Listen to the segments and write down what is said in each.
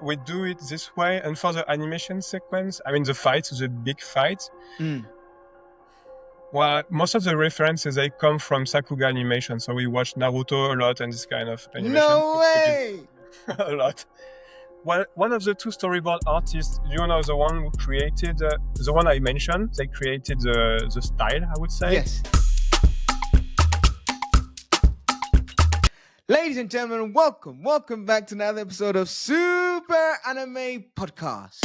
we do it this way. And for the animation sequence, I mean, the fight, the big fight, well, most of the references, they come from Sakuga animation. So we watch Naruto a lot and this kind of animation. No way! A lot. Well, one of the two storyboard artists, you know, the one who created, the one I mentioned, they created the style, I would say. Yes. Ladies and gentlemen, welcome back to another episode of Suuuper Anime Podcast.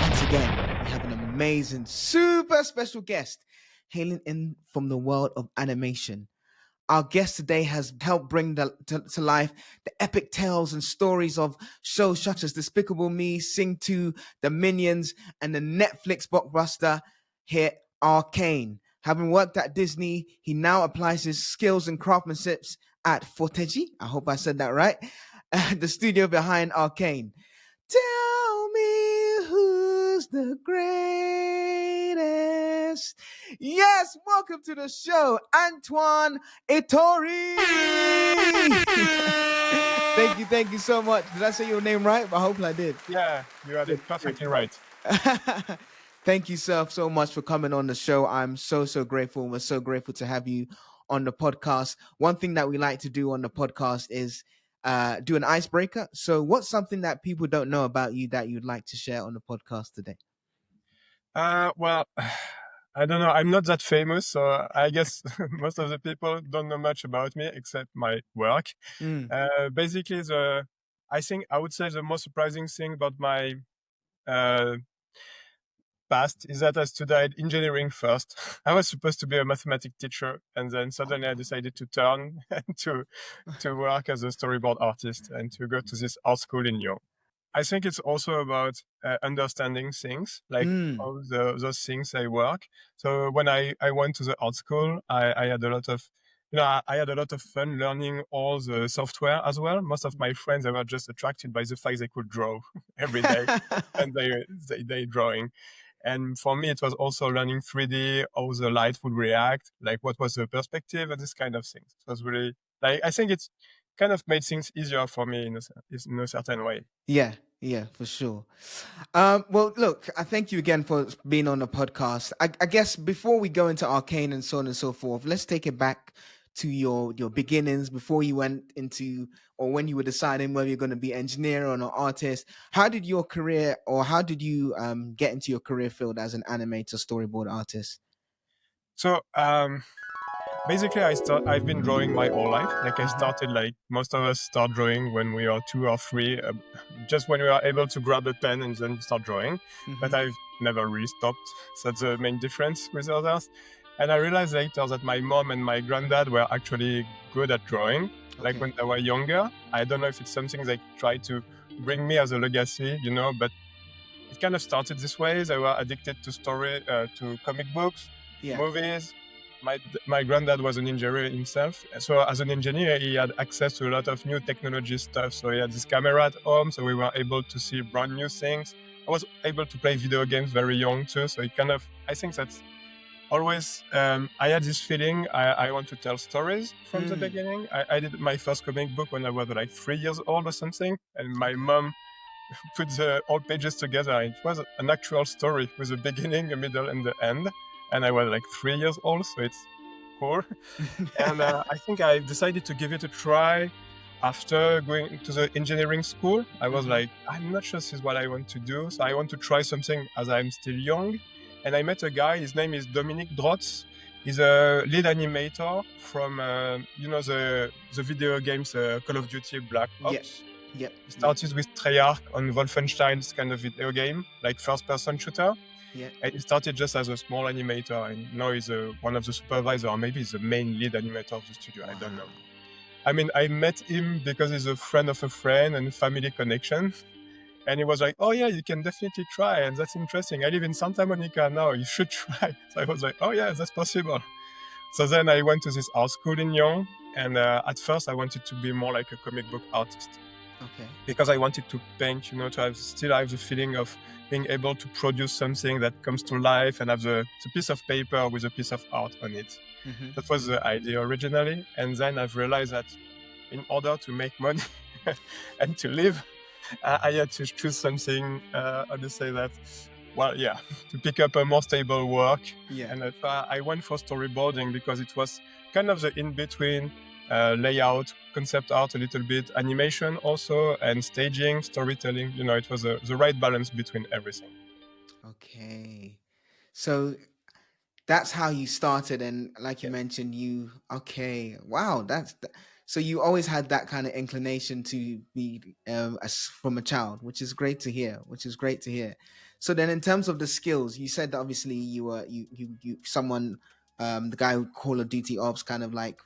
Once again, we have an amazing, super special guest hailing in from the world of animation. Our guest today has helped bring to life the epic tales and stories of shows such as Despicable Me, Sing 2, The Minions, and the Netflix blockbuster hit Arcane. Having worked at Disney, he now applies his skills and craftsmanship at Forteji, I hope I said that right, the studio behind Arcane. Tell me who's the greatest. Yes, welcome to the show, Antoine Ettori. Thank you so much. Did I say your name right? I hope I did. Yeah, you had it perfectly right. Thank you, sir, so much for coming on the show. I'm so grateful. We're so grateful to have you on the podcast. One thing that we like to do on the podcast is do an icebreaker. So what's something that people don't know about you that you'd like to share on the podcast today? Well, I don't know. I'm not that famous, so I guess most of the people don't know much about me except my work. Basically, I think I would say the most surprising thing about my past is that I studied engineering first. I was supposed to be a mathematics teacher, and then suddenly I decided to turn to work as a storyboard artist and to go to this art school in Lyon. I think it's also about understanding things, like all those things I work. So when I went to the art school, I had a lot of, I had a lot of fun learning all the software as well. Most of my friends, they were just attracted by the fact they could draw every day and they drawing. And for me, it was also learning 3D, how the light would react, like what was the perspective and this kind of things. It was really, I think it's kind of made things easier for me in a certain way. Yeah, for sure. Well, look, I thank you again for being on the podcast. I guess before we go into Arcane and so on and so forth, let's take it back to your beginnings before you went into, or when you were deciding whether you're going to be engineer or an artist. How did your career, or how did you get into your career field as an animator, storyboard artist? So basically, I've been drawing my whole life. Like I started, like most of us start drawing when we are 2 or 3, just when we are able to grab a pen and then start drawing. But I've never really stopped. So that's the main difference with others. And I realized later that my mom and my granddad were actually good at drawing. Like when they were younger. I don't know if it's something they tried to bring me as a legacy, but it kind of started this way. They were addicted to to comic books, movies. My granddad was an engineer himself. So as an engineer, he had access to a lot of new technology stuff. So he had this camera at home, so we were able to see brand new things. I was able to play video games very young too. So it I think that's always, I had this feeling I want to tell stories from the beginning. I did my first comic book when I was like 3 years old or something. And my mom put the all pages together. It was an actual story with a beginning, a middle, and the end. And I was like 3 years old, so it's cool. And I think I decided to give it a try after going to the engineering school. I was like, I'm not sure this is what I want to do. So I want to try something as I'm still young. And I met a guy, his name is Dominique Drotz. He's a lead animator from, the video games Call of Duty Black Ops. He started with Treyarch on Wolfenstein's kind of video game, like first-person shooter. And he started just as a small animator, and now he's one of the supervisors, or maybe he's the main lead animator of the studio. I don't know. I mean, I met him because he's a friend of a friend and family connection. And he was like, oh yeah, you can definitely try. And that's interesting. I live in Santa Monica now. You should try. So I was like, oh yeah, that's possible. So then I went to this art school in Lyon. And at first I wanted to be more like a comic book artist. Because I wanted to paint, to still have the feeling of being able to produce something that comes to life and have the piece of paper with a piece of art on it. That was the idea originally. And then I've realized that in order to make money and to live, I had to choose something, how to say that? Well, yeah, to pick up a more stable work. Yeah. And I went for storyboarding because it was kind of the in between layout, concept art a little bit, animation also, and staging, storytelling. It was the right balance between everything. Okay. So that's how you started, and like you Yes. mentioned, okay, wow, so you always had that kind of inclination to be from a child, which is great to hear, so then in terms of the skills, you said that obviously you were you someone, the guy who Call of Duty Ops kind of like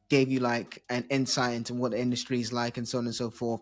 gave you like an insight into what the industry is like and so on and so forth.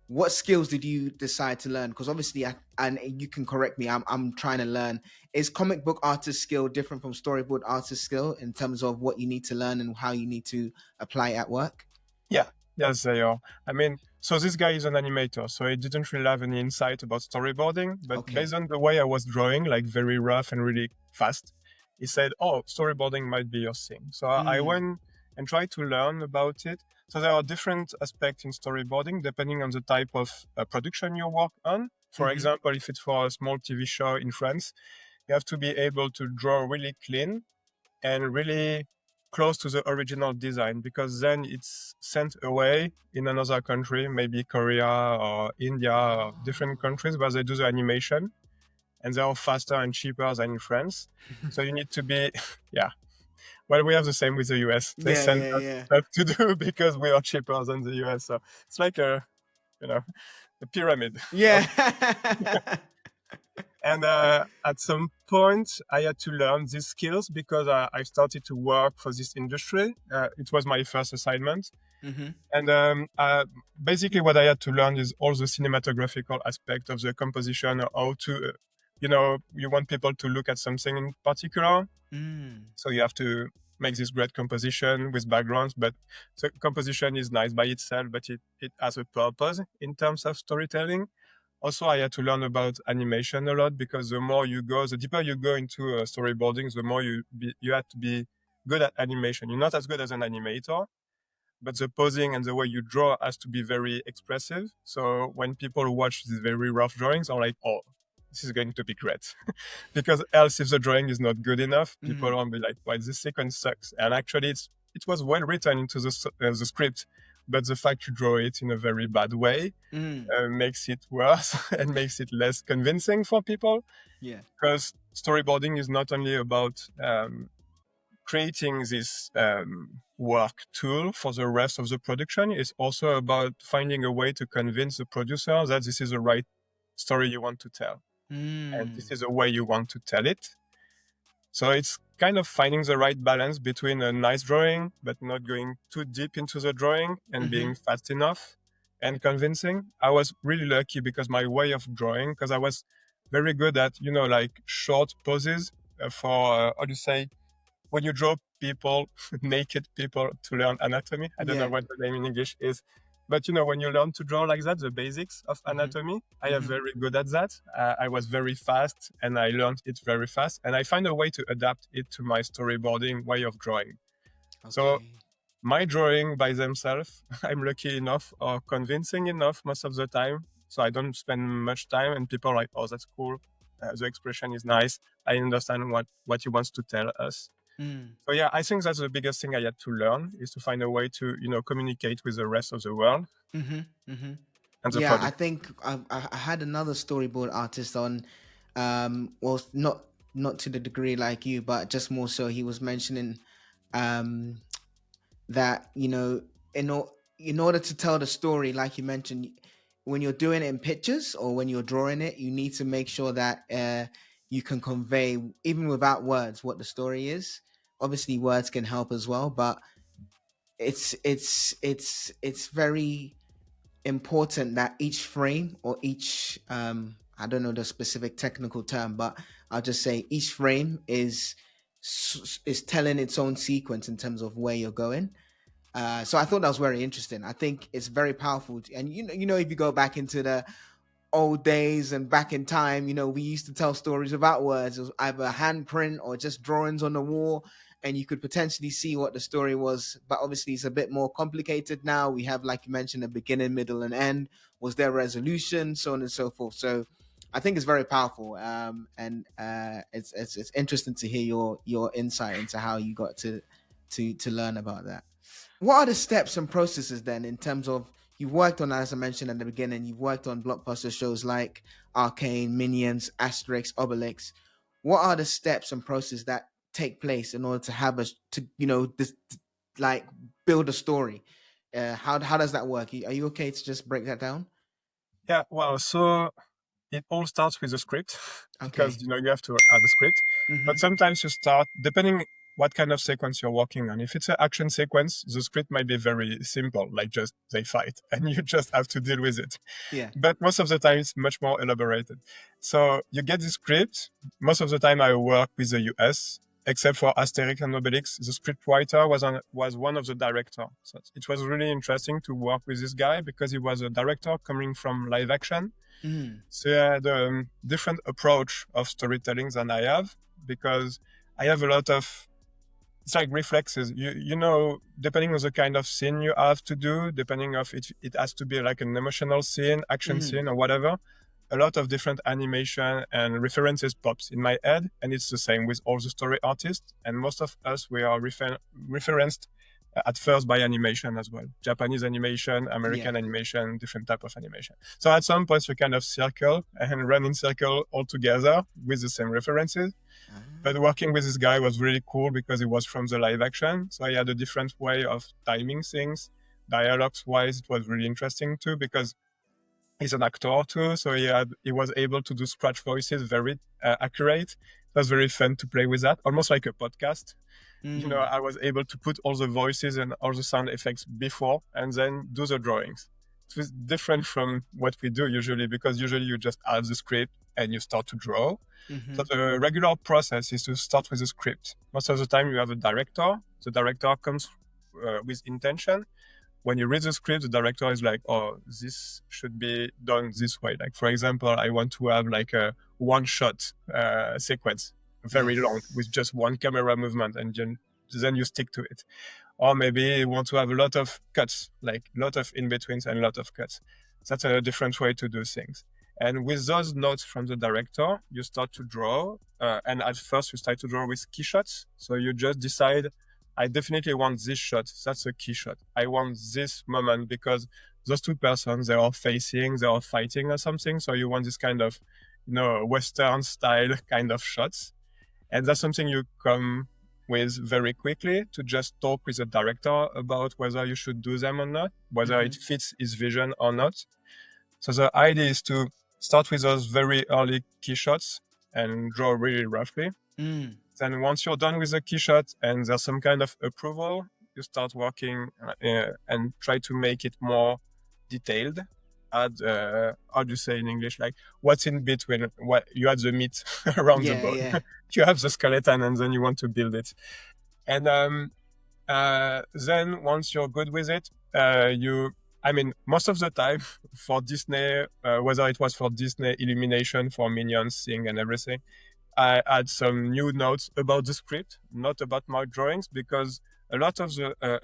What skills did you decide to learn? Because obviously, and you can correct me, I'm trying to learn. Is comic book artist skill different from storyboard artist skill in terms of what you need to learn and how you need to apply it at work? Yeah, yes, they are. I mean, so this guy is an animator, so he didn't really have any insight about storyboarding, but Okay. based on the way I was drawing, like very rough and really fast, he said, "Oh, storyboarding might be your thing." So I Mm. went and tried to learn about it. So there are different aspects in storyboarding depending on the type of production you work on. For Mm-hmm. example, if it's for a small TV show in France, you have to be able to draw really clean and really close to the original design, because then it's sent away in another country, maybe Korea or India or different countries where they do the animation, and they are faster and cheaper than in France. So you need to be, yeah. Well, we have the same with the US. They Yeah, send yeah, us yeah. stuff to do because we are cheaper than the US. So it's like you know, a pyramid. Yeah. And at some point, I had to learn these skills because I started to work for this industry. It was my first assignment. Mm-hmm. And basically, what I had to learn is all the cinematographical aspect of the composition, how to, you want people to look at something in particular. Mm. So you have to make this great composition with backgrounds. But the composition is nice by itself, but it has a purpose in terms of storytelling. Also, I had to learn about animation a lot because the deeper you go into storyboarding, the more you have to be good at animation. You're not as good as an animator, but the posing and the way you draw has to be very expressive. So when people watch these very rough drawings, are like, "Oh, this is going to be great," because else, if the drawing is not good enough, people Mm. won't be like, "Why this sequence sucks?" And actually, it was well written into the script, but the fact you draw it in a very bad way Mm. makes it worse and makes it less convincing for people, Yeah. because storyboarding is not only about creating this work tool for the rest of the production. It's also about finding a way to convince the producer that this is the right story you want to tell and this Mm. is the way you want to tell it. So it's kind of finding the right balance between a nice drawing, but not going too deep into the drawing and Mm-hmm. being fast enough and convincing. I was really lucky because my way of drawing, because I was very good at, like short poses for, how do you say, when you draw people, naked people to learn anatomy. I don't know Yeah. what the name in English is. But when you learn to draw like that, the basics of Mm-hmm. anatomy, I am Mm-hmm. very good at that. I was very fast and I learned it very fast. And I find a way to adapt it to my storyboarding way of drawing. So Okay. my drawing by themselves, I'm lucky enough or convincing enough most of the time. So I don't spend much time and people are like, "Oh, that's cool. The expression is nice. I understand what he wants to tell us." Mm. So yeah, I think that's the biggest thing I had to learn, is to find a way to, communicate with the rest of the world Mm-hmm. Mm-hmm. and the Yeah, I product. think I had another storyboard artist on, well, not to the degree like you, but just more so. He was mentioning um, that in order to tell the story, like you mentioned, when you're doing it in pictures or when you're drawing it, you need to make sure that you can convey, even without words, what the story is. Obviously, words can help as well, but it's very important that each frame or each I don't know the specific technical term, but I'll just say each frame is telling its own sequence in terms of where you're going. So I thought that was very interesting. I think it's very powerful, and if you go back into the old days and back in time, we used to tell stories about words. It was either a handprint or just drawings on the wall, and you could potentially see what the story was. But obviously, it's a bit more complicated now. We have, like you mentioned, a beginning, middle, and end. Was there resolution, so on and so forth. So I think it's very powerful, and it's interesting to hear your insight into how you got to learn about that. What are the steps and processes then in terms of, you've worked on, as I mentioned at the beginning, you've worked on blockbuster shows like Arcane, Minions, Asterix, Obelix. What are the steps and processes that take place in order to have us to, this, like, build a story? How does that work? Are you okay to just break that down? Yeah, well, so it all starts with a script Okay. because you have to add a script. But sometimes you start, depending what kind of sequence you're working on. If it's an action sequence, the script might be very simple, like just they fight and you just have to deal with it. Yeah. But most of the time it's much more elaborated. So you get the script. Most of the time I work with the US, except for Asterix and Obelix. The scriptwriter was one of the directors. So it was really interesting to work with this guy because he was a director coming from live action. So he had a different approach of storytelling than I have, because I have a lot of, it's like reflexes. Depending on the kind of scene you have to do, depending of it has to be like an emotional scene, action scene, or whatever. A lot of different animation and references pops in my head, and it's the same with all the story artists. And most of us, we are referenced at first by animation as well. Japanese animation, American animation, different type of animation. So at some point you kind of circle and run in circle all together with the same references. But working with this guy was really cool because he was from the live action. So he had a different way of timing things. Dialogues wise, it was really interesting too, because he's an actor too. So he was able to do scratch voices, very accurate. It was very fun to play with that, almost like a podcast. I was able to put all the voices and all the sound effects before and then do the drawings. It was different from what we do usually, because usually you just add the script and you start to draw. So the regular process is to start with a script. Most of the time you have a director. The director comes with intention. When you read the script, the director is like, oh, this should be done this way. Like, for example, I want to have like a one-shot sequence, very long, with just one camera movement, and then you stick to it. Or maybe you want to have a lot of cuts, like a lot of in-betweens and a lot of cuts. That's a different way to do things. And with those notes from the director, you start to draw. And at first you start to draw with key shots. So you just decide, I definitely want this shot. That's a key shot. I want this moment because those two persons, they are fighting or something. So you want this kind of, Western style kind of shots. And that's something you come with very quickly, to just talk with the director about whether you should do them or not, whether it fits his vision or not. So the idea is to start with those very early key shots and draw really roughly. Then once you're done with the key shot and there's some kind of approval, you start working and try to make it more detailed. Add, how do you say in English, like what's in between, what you add the meat around the bone. You have the skeleton and then you want to build it. And then once you're good with it, most of the time for Disney, whether it was for Disney Illumination, for Minions thing and everything, I add some new notes about the script, not about my drawings, because a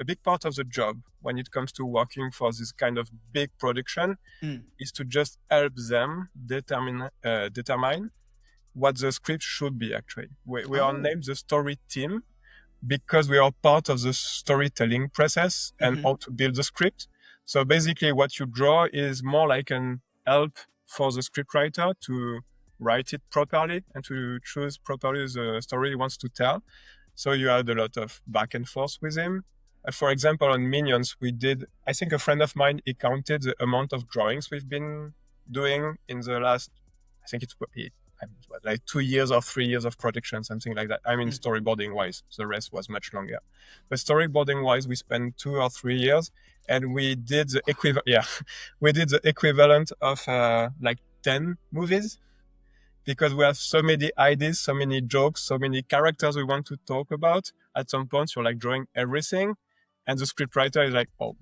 big part of the job when it comes to working for this kind of big production is to just help them determine what the script should be. Actually, we are named the story team because we are part of the storytelling process and how to build the script. So basically what you draw is more like an help for the scriptwriter to write it properly and to choose properly the story he wants to tell. So you had a lot of back and forth with him. For example, on Minions, I think a friend of mine, he counted the amount of drawings we've been doing in the last, I think it's like 2 years or 3 years of production, something like that. Storyboarding wise, the rest was much longer. But storyboarding wise, we spent 2 or 3 years, and we did the equivalent. Yeah, we did the equivalent of like 10 movies, because we have so many ideas, so many jokes, so many characters we want to talk about. At some point, you're like drawing everything, and the scriptwriter is like, oh,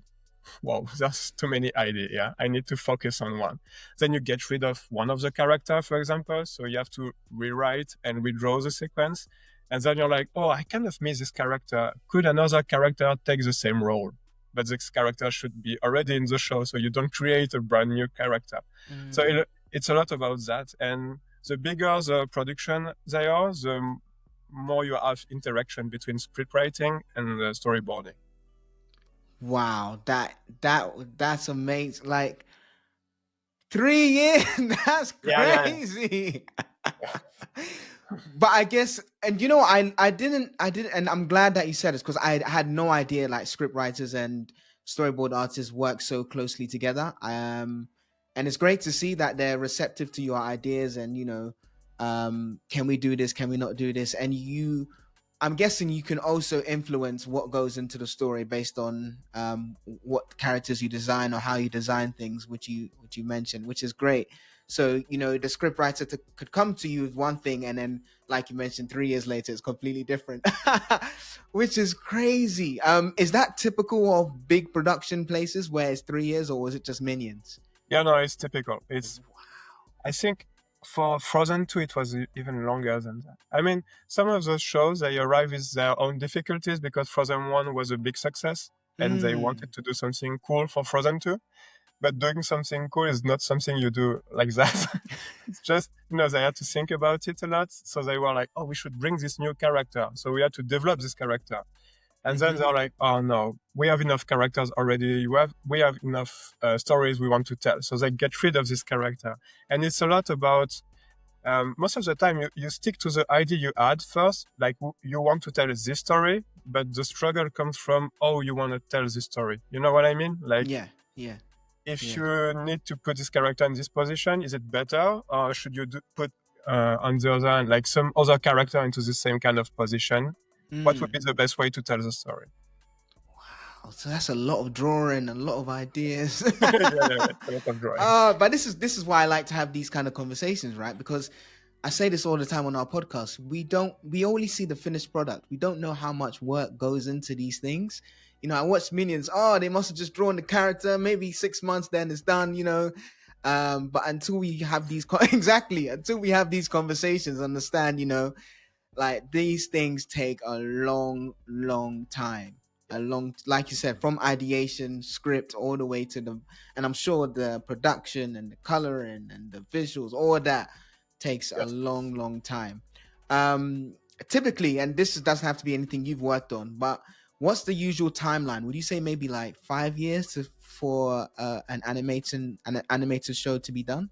wow, there's too many ideas. Yeah, I need to focus on one. Then you get rid of one of the characters, for example. So you have to rewrite and redraw the sequence. And then you're like, oh, I kind of miss this character. Could another character take the same role? But this character should be already in the show, so you don't create a brand new character. So it's a lot about that. And the bigger the production they are, the more you have interaction between script writing and storyboarding. Wow, that's amazing. Like 3 years, that's crazy. Yeah. But I guess, and you know, I didn't, and I'm glad that you said this because I had no idea like script writers and storyboard artists work so closely together. And it's great to see that they're receptive to your ideas and, you know, can we do this? Can we not do this? And I'm guessing you can also influence what goes into the story based on what characters you design or how you design things, which you mentioned, which is great. So, you know, the script writer could come to you with one thing and then, like you mentioned, 3 years later, it's completely different, which is crazy. Is that typical of big production places where it's 3 years, or was it just Minions? Yeah, no, it's typical. It's, wow. I think for Frozen 2, it was even longer than that. I mean, some of those shows, they arrive with their own difficulties because Frozen 1 was a big success and they wanted to do something cool for Frozen 2. But doing something cool is not something you do like that. It's just, you know, they had to think about it a lot. So they were like, oh, we should bring this new character. So we had to develop this character. And then they're like, oh no, we have enough characters already. We have enough stories we want to tell. So they get rid of this character. And it's a lot about, most of the time you stick to the idea you had first, like you want to tell this story, but the struggle comes from, oh, you want to tell this story. You know what I mean? Like, yeah. If you need to put this character in this position, is it better? Or should you put on the other hand, like some other character into the same kind of position? What would be the best way to tell the story? Wow, so that's a lot of drawing, a lot of ideas. Yeah, a lot of drawing. But this is why I like to have these kind of conversations, right? Because I say this all the time on our podcast. We only see the finished product. We don't know how much work goes into these things. You know, I watch Minions. Oh, they must have just drawn the character. Maybe 6 months, then it's done. You know, but until we have these until we have these conversations, understand, you know, like these things take a long time. Like you said, from ideation, script, all the way to and I'm sure the production and the coloring and the visuals, all that takes a long time. Typically, and this doesn't have to be anything you've worked on, but what's the usual timeline? Would you say maybe like 5 years for an animated show to be done?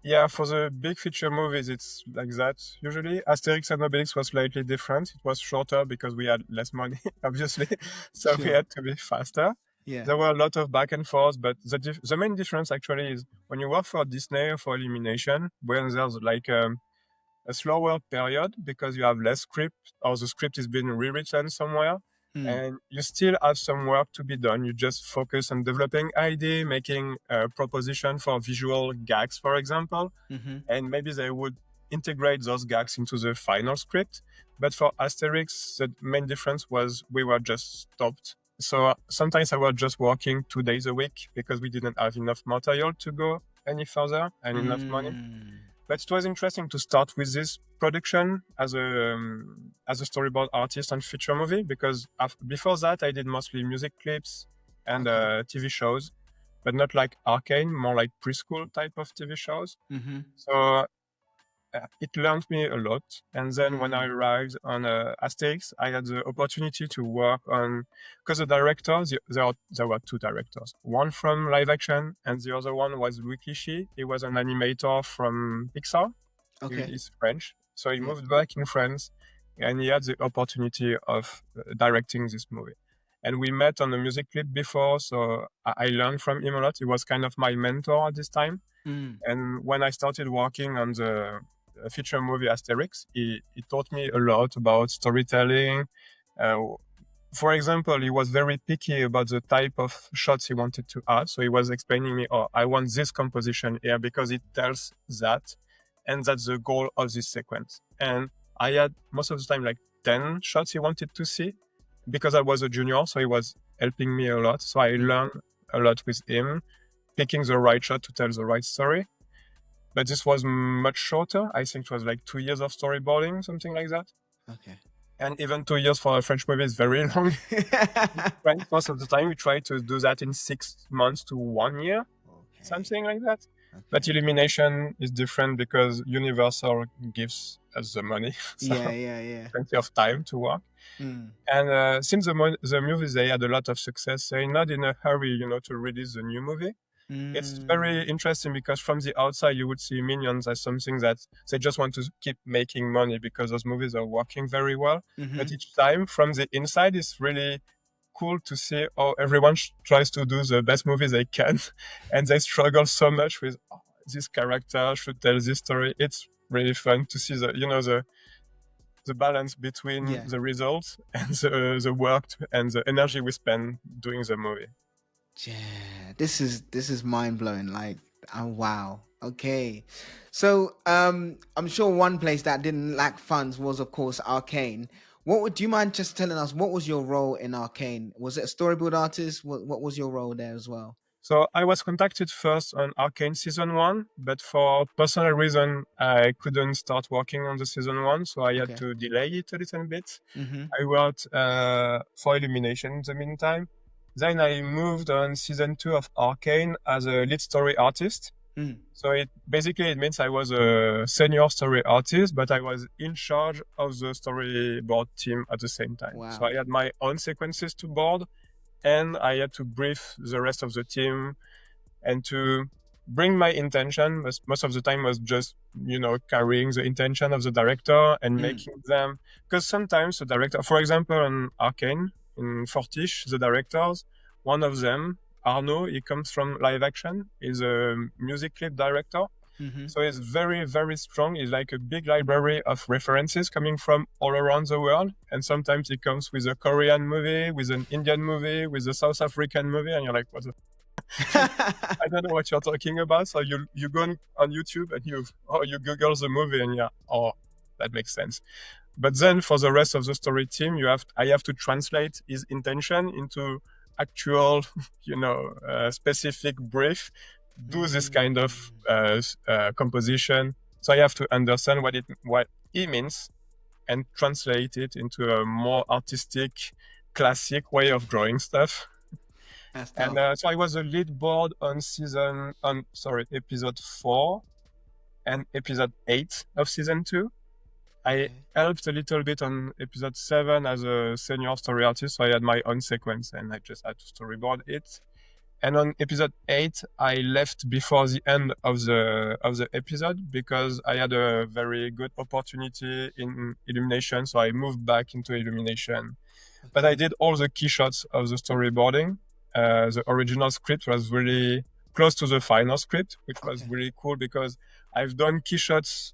Yeah, for the big feature movies, it's like that. Usually, Asterix and Obelix was slightly different. It was shorter because we had less money, obviously. So we had to be faster. Yeah. There were a lot of back and forth, but the main difference actually is when you work for Disney or for Illumination, when there's like a slower period because you have less script or the script is being rewritten somewhere. And you still have some work to be done. You just focus on developing idea, making a proposition for visual gags, for example, and maybe they would integrate those gags into the final script. But for Asterix, the main difference was we were just stopped. So sometimes I was just working 2 days a week because we didn't have enough material to go any further and enough money. But it was interesting to start with this production as a storyboard artist and feature movie because before that I did mostly music clips and TV shows, but not like Arcane, more like preschool type of TV shows. So it learned me a lot. And then when I arrived on Asterix, I had the opportunity to work on, because the directors, there were 2 directors, one from live action and the other one was Louis Clichy. He was an animator from Pixar. He's French. So he moved back in France and he had the opportunity of directing this movie. And we met on the music clip before, so I learned from him a lot. He was kind of my mentor at this time. And when I started working on the feature movie Asterix, he taught me a lot about storytelling. For example, he was very picky about the type of shots he wanted to add. So he was explaining me, oh, I want this composition here because it tells that. And that's the goal of this sequence. And I had most of the time like 10 shots he wanted to see because I was a junior. So he was helping me a lot. So I learned a lot with him, picking the right shot to tell the right story. But this was much shorter. I think it was like 2 years of storyboarding, something like that. Okay. And even 2 years for a French movie is very long. French, most of the time, we try to do that in 6 months to 1 year, Okay. something like that. Okay. But Illumination is different because Universal gives us the money, so Yeah. plenty of time to work. Mm. And since the movies, they had a lot of success, they're not in a hurry, to release the new movie. It's very interesting because from the outside, you would see Minions as something that they just want to keep making money because those movies are working very well. Mm-hmm. But each time from the inside, it's really cool to see how everyone tries to do the best movie they can. And they struggle so much with this character should tell this story. It's really fun to see the balance between the results and the work and the energy we spend doing the movie. Yeah, this is mind blowing. Like, oh wow. Okay, so I'm sure one place that didn't lack funds was, of course, Arcane. Do you mind just telling us what was your role in Arcane? Was it a storyboard artist? What was your role there as well? So I was contacted first on Arcane season 1, but for personal reason, I couldn't start working on the season 1, so I had to delay it a little bit. Mm-hmm. I worked for Illumination in the meantime. Then I moved on season 2 of Arcane as a lead story artist. So it means I was a senior story artist, but I was in charge of the storyboard team at the same time. Wow. So I had my own sequences to board, and I had to brief the rest of the team and to bring my intention. Most of the time was just, carrying the intention of the director and making them, because sometimes the director, for example, on Arcane, in Fortiche, the directors, one of them, Arnaud, he comes from live action. He's a music clip director. Mm-hmm. So he's very, very strong. He's like a big library of references coming from all around the world. And sometimes he comes with a Korean movie, with an Indian movie, with a South African movie. And you're like, what the I don't know what you're talking about. So you go on YouTube and you Google the movie and that makes sense. But then for the rest of the story team, I have to translate his intention into actual, specific brief, do this kind of composition. So I have to understand what he means and translate it into a more artistic, classic way of drawing stuff. And so I was a lead board on episode 4 and episode 8 of season 2. I helped a little bit on episode 7 as a senior story artist, so I had my own sequence and I just had to storyboard it. And on episode 8, I left before the end of the episode because I had a very good opportunity in Illumination, so I moved back into Illumination. But I did all the key shots of the storyboarding. The original script was really close to the final script, which was really cool because I've done key shots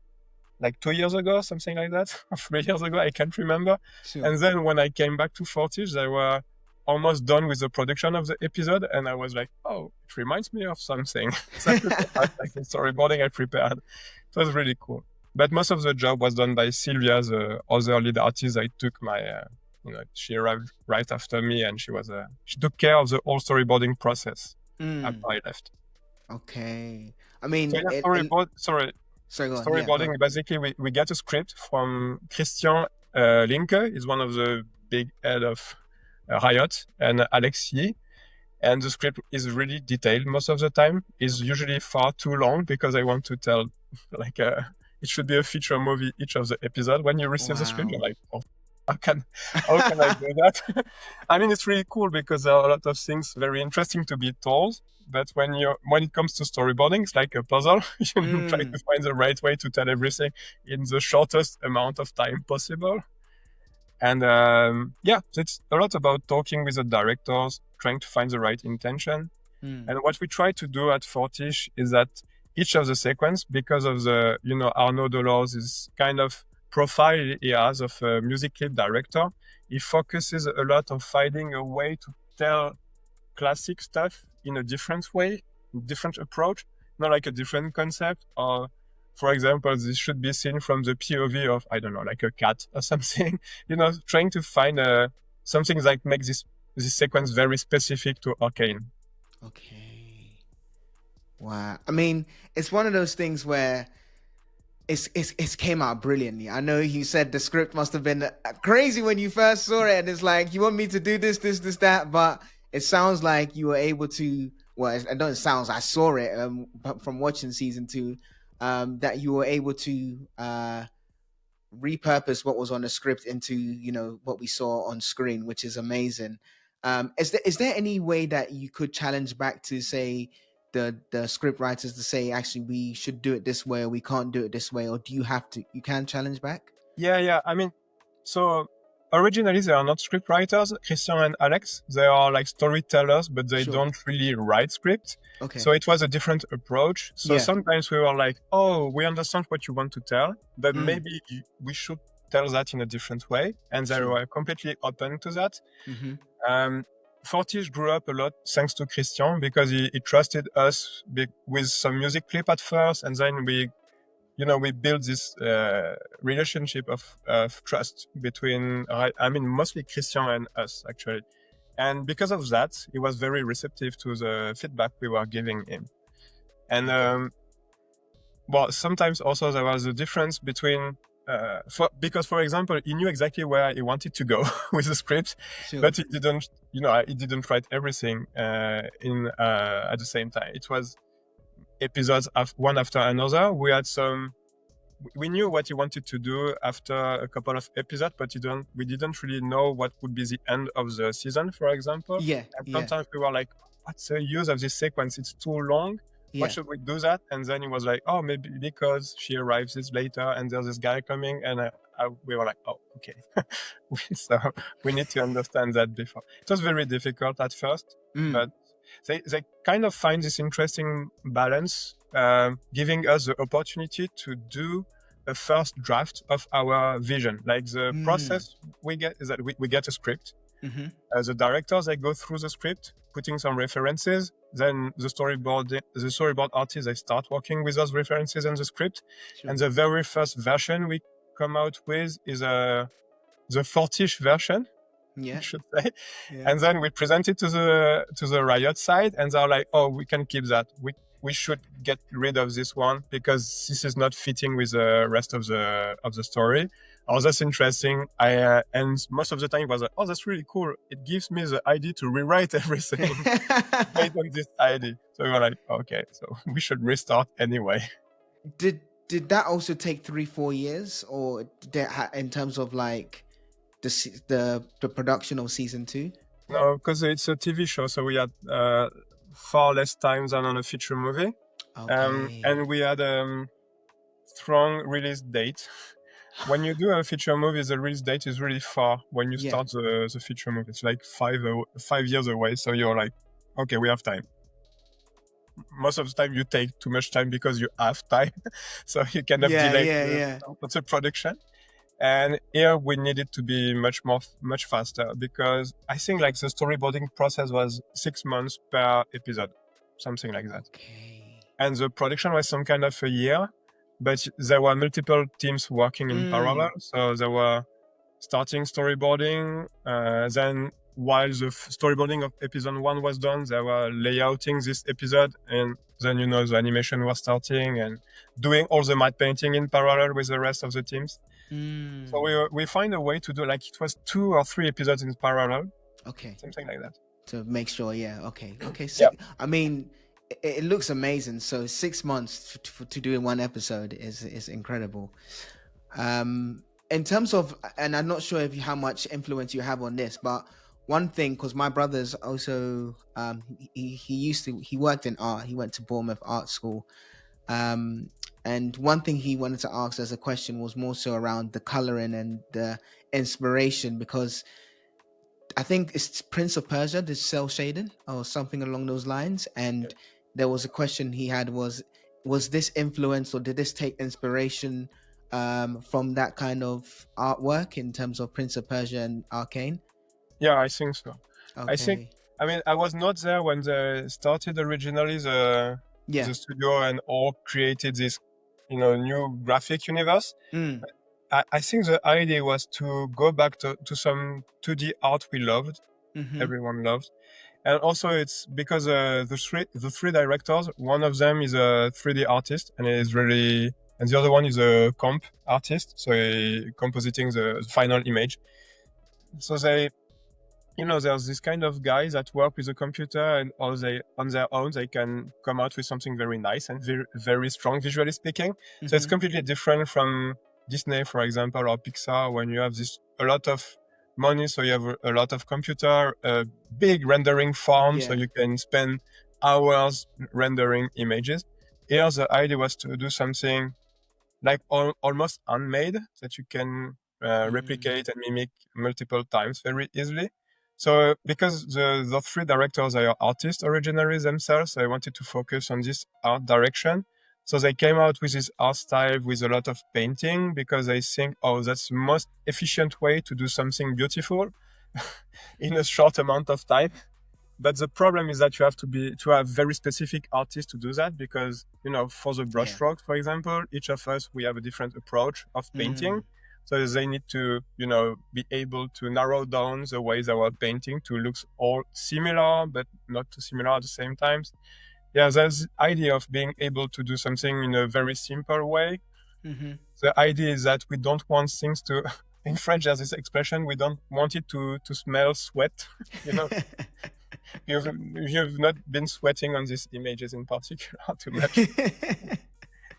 like 2 years ago, something like that, or 3 years ago, I can't remember. Sure. And then when I came back to Fortiche, they were almost done with the production of the episode, and I was like, oh, it reminds me of something. So like the storyboarding I prepared. It was really cool. But most of the job was done by Sylvia, the other lead artist. I took my, she arrived right after me, and she took care of the whole storyboarding process after I left. Okay. I mean, so storyboarding, basically, we get a script from Christian Linke. He's one of the big head of Riot, and Alexi. And the script is really detailed most of the time. It's usually far too long because I want to tell, it should be a feature movie each of the episode. When you receive the script, you're like, how can I do that? I mean, it's really cool because there are a lot of things very interesting to be told. But when it comes to storyboarding, it's like a puzzle. You try to find the right way to tell everything in the shortest amount of time possible. And it's a lot about talking with the directors, trying to find the right intention. And what we try to do at Fortiche is that each of the sequence, because of the, Arnaud Delors is kind of profile he has of a music clip director, he focuses a lot on finding a way to tell classic stuff in a different way, different approach, not like a different concept. Or, for example, this should be seen from the POV of, I don't know, like a cat or something, trying to find something that makes this sequence very specific to Arcane. Okay. Wow. I mean, it's one of those things where it's came out brilliantly. I know you said the script must have been crazy when you first saw it, and it's like you want me to do this, that, but it sounds like you were able to. Well, it don't sounds. I saw it from watching season 2, that you were able to repurpose what was on the script into what we saw on screen, which is amazing. Is there any way that you could challenge back to say the script writers to say actually we should do it this way or we can't do it this way, or do you can challenge back? Yeah. I mean, so originally they are not script writers. Christian and Alex, they are like storytellers, but they Sure. don't really write script. Okay. So it was a different approach. So Yeah. sometimes we were like, oh, we understand what you want to tell, but Mm. maybe we should tell that in a different way. And they Sure. were completely open to that. Mm-hmm. Fortiche grew up a lot thanks to Christian because he trusted us with some music clip at first, and then we built this relationship of trust between, mostly Christian and us, actually. And because of that, he was very receptive to the feedback we were giving him. And, sometimes also there was a difference between, because, for example, he knew exactly where he wanted to go with the script, Sure. but he didn't write everything at the same time. It was episodes one after another. We knew what he wanted to do after a couple of episodes, but we didn't really know what would be the end of the season, for example. Yeah. And Yeah. sometimes we were like, what's the use of this sequence? It's too long. Yeah. Why should we do that? And then he was like, oh, maybe because she arrives later and there's this guy coming. And we were like, oh, okay. So we need to understand that before. It was very difficult at first, but they kind of find this interesting balance, giving us the opportunity to do a first draft of our vision. Like the process we get is that we get a script. Mm-hmm. The directors, they go through the script, putting some references. Then the storyboard artists, they start working with those references and the script. Sure. And the very first version we come out with is the Fortiche version. Yeah. I should say. Yeah. And then we present it to the Riot side, and they're like, "Oh, we can keep that. We should get rid of this one because this is not fitting with the rest of the story." Oh, that's interesting. And most of the time it was like, "Oh, that's really cool. It gives me the idea to rewrite everything based on this idea." So we were like, "Okay, so we should restart anyway." Did that also take 3-4 years, or in terms of like the production of season 2? No, because it's a TV show, so we had far less time than on a feature movie. Okay. And we had strong release date. When you do a feature movie, the release date is really far. When you start the feature movie, it's like 5 years away. So you're like, okay, we have time. Most of the time, you take too much time because you have time, so you cannot delay the production. And here we needed to be much faster because I think like the storyboarding process was 6 months per episode, something like that. Okay. And the production was some kind of a year, but there were multiple teams working in parallel. So they were starting storyboarding. Then while the storyboarding of episode 1 was done, they were layouting this episode. And then, the animation was starting and doing all the matte painting in parallel with the rest of the teams. So we find a way to do like it was 2 or 3 episodes in parallel. Okay. Something like that. To make sure, okay. Yeah. I mean, it looks amazing. So 6 months to do in one episode is incredible. In terms of, and I'm not sure how much influence you have on this, but one thing, because my brother's also he worked in art. He went to Bournemouth Art School. And one thing he wanted to ask as a question was more so around the coloring and the inspiration, because I think it's Prince of Persia, the cell shading or something along those lines. And there was a question he had was this influenced or did this take inspiration from that kind of artwork in terms of Prince of Persia and Arcane? Yeah, I think so. Okay. I was not there when they started originally the studio and all created this, new graphic universe. I think the idea was to go back to some 2D art we loved, everyone loved. And also it's because the three directors, one of them is a 3D artist and is really and the other one is a comp artist, so compositing the final image. So there's this kind of guys that work with a computer, and all they on their own they can come out with something very nice and very, very strong visually speaking. So it's completely different from Disney, for example, or Pixar, when you have a lot of money, so you have a lot of computer, a big rendering farm, so you can spend hours rendering images. Here, the idea was to do something like almost handmade that you can replicate and mimic multiple times very easily. So because the three directors are artists originally themselves, I wanted to focus on this art direction. So they came out with this art style with a lot of painting, because I think, that's the most efficient way to do something beautiful in a short amount of time. But the problem is that you have to have very specific artists to do that, because, for the brushstrokes, for example, each of us, we have a different approach of painting. So they need to, be able to narrow down the ways they were painting to look all similar, but not too similar at the same time. Yeah, there's the idea of being able to do something in a very simple way. The idea is that we don't want things to, in French, there's this expression, we don't want it to smell sweat, You've not been sweating on these images in particular too much.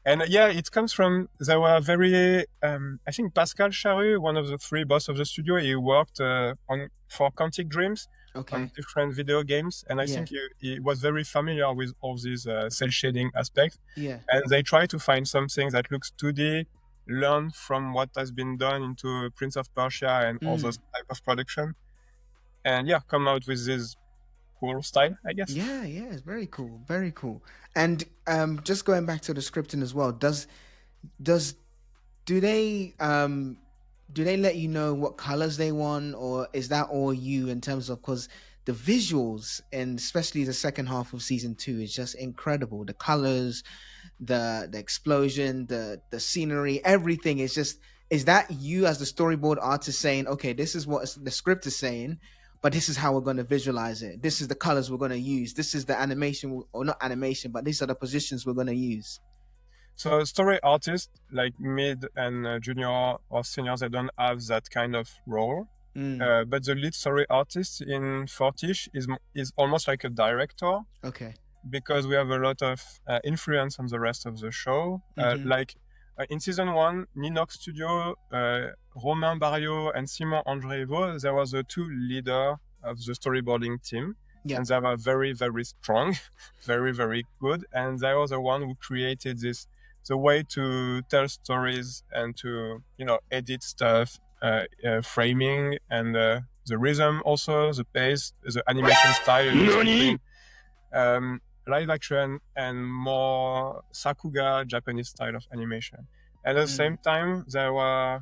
And it comes from, they were very, I think Pascal Charus, one of the three boss of the studio, he worked for Quantic Dreams on different video games. And I think he was very familiar with all these cel shading aspects. And they try to find something that looks 2D, learn from what has been done into Prince of Persia and all those type of production. And come out with this cool style, I guess. Yeah, it's very cool, very cool. And just going back to the scripting as well, do they let you know what colors they want, or is that all you in terms of, because the visuals, and especially the second half of season 2, is just incredible. The colors, the explosion, the scenery, everything is just, is that you as the storyboard artist saying, okay, this is what the script is saying, but this is how we're going to visualize it. This is the colors we're going to use. This is the animation, or not animation, but these are the positions we're going to use. So story artists like mid and junior or senior, they don't have that kind of role. But the lead story artist in Fortiche is almost like a director. Okay. Because we have a lot of influence on the rest of the show. In season 1, Ninox Studio, Romain Barriot and Simon Andreevo, there was the two leaders of the storyboarding team. And they were very, very strong, very, very good. And they were the one who created the way to tell stories and to, edit stuff, framing, and the rhythm also, the pace, the animation style. Live action and more Sakuga Japanese style of animation. And at the same time, there's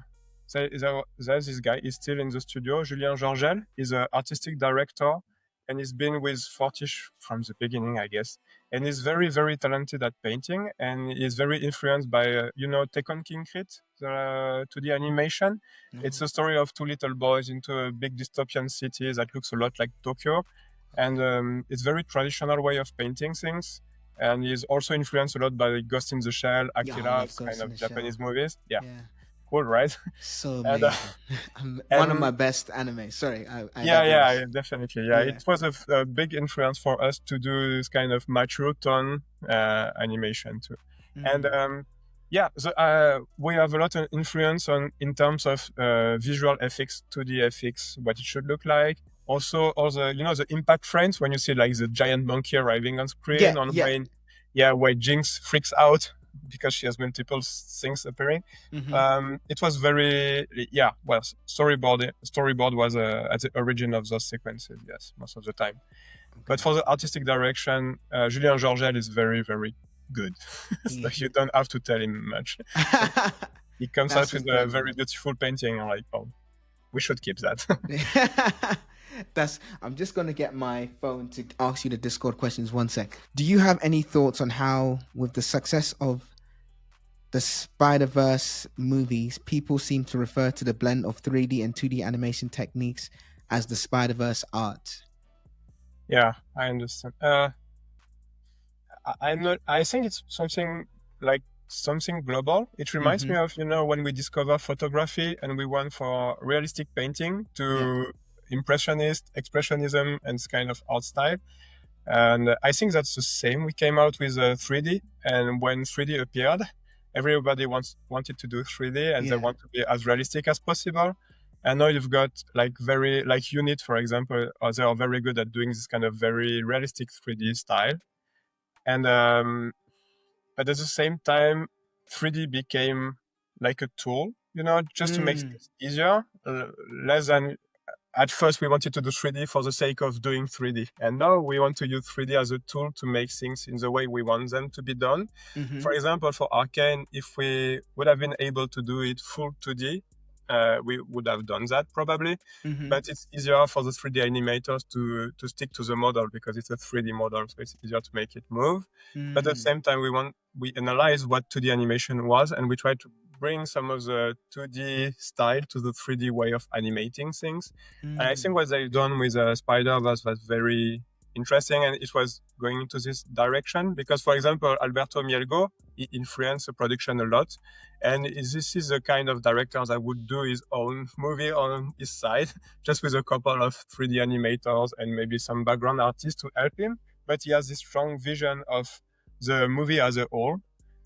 this guy, he's still in the studio, Julien Georgel, he's an artistic director, and he's been with Fortiche from the beginning, I guess. And he's very, very talented at painting, and he's very influenced by, Tekken King Crit, the 2D animation. It's a story of two little boys into a big dystopian city that looks a lot like Tokyo. And it's very traditional way of painting things. And he's also influenced a lot by Ghost in the Shell, Akira, kind of Japanese movies. Yeah. Cool, right? So amazing. One of my best anime. Sorry. Definitely. It was a big influence for us to do this kind of mature tone animation too. And we have a lot of influence in terms of visual effects, 2D effects, what it should look like. Also, all the the impact frames when you see like the giant monkey arriving on screen, where Jinx freaks out because she has multiple things appearing. It was very storyboard was at the origin of those sequences. Yes, most of the time. But for the artistic direction, Julien Georgel is very, very good. So you don't have to tell him much. He comes out with a very beautiful painting. I'm like, we should keep that. I'm just going to get my phone to ask you the Discord questions. 1 sec. Do you have any thoughts on how, with the success of the Spider-Verse movies, people seem to refer to the blend of 3D and 2D animation techniques as the Spider-Verse art? Yeah, I understand. I think it's something like something global. It reminds me of, when we discover photography and we went for realistic painting to impressionist, expressionism, and this kind of art style. And I think that's the same. We came out with 3D, and when 3D appeared, everybody wanted to do 3D, and they want to be as realistic as possible. And now you've got like Unit, for example, they are very good at doing this kind of very realistic 3D style. And but at the same time, 3D became like a tool, just to make things easier, less than. At first, we wanted to do 3D for the sake of doing 3D. And now we want to use 3D as a tool to make things in the way we want them to be done. For example, for Arcane, if we would have been able to do it full 2D, we would have done that probably. But it's easier for the 3D animators to stick to the model because it's a 3D model, so it's easier to make it move. But at the same time, we analyze what 2D animation was, and we try to bring some of the 2D style to the 3D way of animating things. And I think what they've done with Spider-Verse was very interesting, and it was going into this direction because, for example, Alberto Mielgo, he influenced the production a lot, and this is the kind of director that would do his own movie on his side, just with a couple of 3D animators and maybe some background artists to help him. But he has this strong vision of the movie as a whole.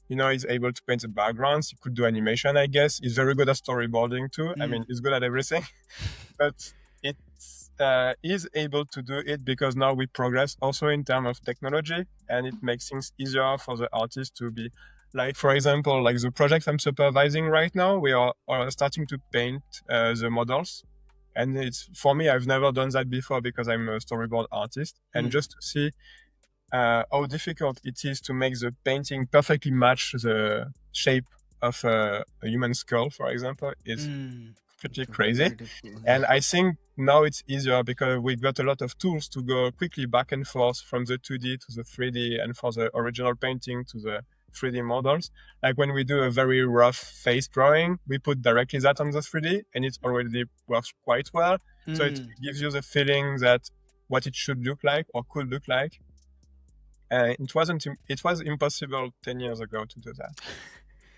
He's able to paint the backgrounds. He could do animation, I guess. He's very good at storyboarding too. I mean, he's good at everything. But he's able to do it because now we progress also in terms of technology, and it makes things easier for the artist to be like, for example, like the project I'm supervising right now, we are starting to paint the models. And it's, for me, I've never done that before because I'm a storyboard artist. And just to see how difficult it is to make the painting perfectly match the shape of a human skull, for example, is pretty crazy. And I think now it's easier because we've got a lot of tools to go quickly back and forth from the 2D to the 3D, and for the original painting to the 3D models. Like when we do a very rough face drawing, we put directly that on the 3D, and it already works quite well. So it gives you the feeling that what it should look like or could look like. It was impossible 10 years ago to do that.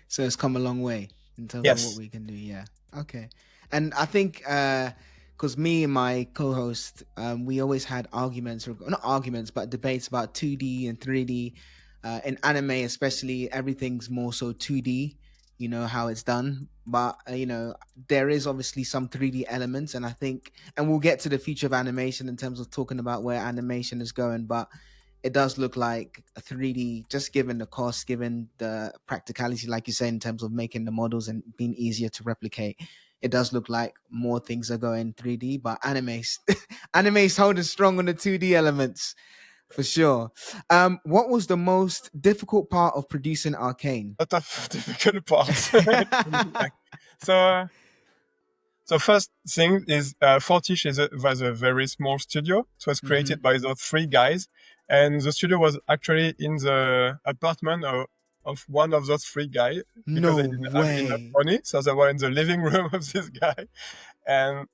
So it's come a long way in terms of what we can do. Yeah. Okay. And I think because me and my co-host, we always had arguments, or not arguments, but debates about 2D and 3D. In anime especially, everything's more so 2D, how it's done. But, there is obviously some 3D elements. And I think, and we'll get to the future of animation in terms of talking about where animation is going. But it does look like a 3D, just given the cost, given the practicality, like you say, in terms of making the models and being easier to replicate. It does look like more things are going 3D, but anime's holding strong on the 2D elements, for sure. What was the most difficult part of producing Arcane? A lot of difficult parts. So first thing is, Fortiche was a very small studio. It was created by those three guys. And the studio was actually in the apartment of one of those three guys because they didn't have enough money. So they were in the living room of this guy. And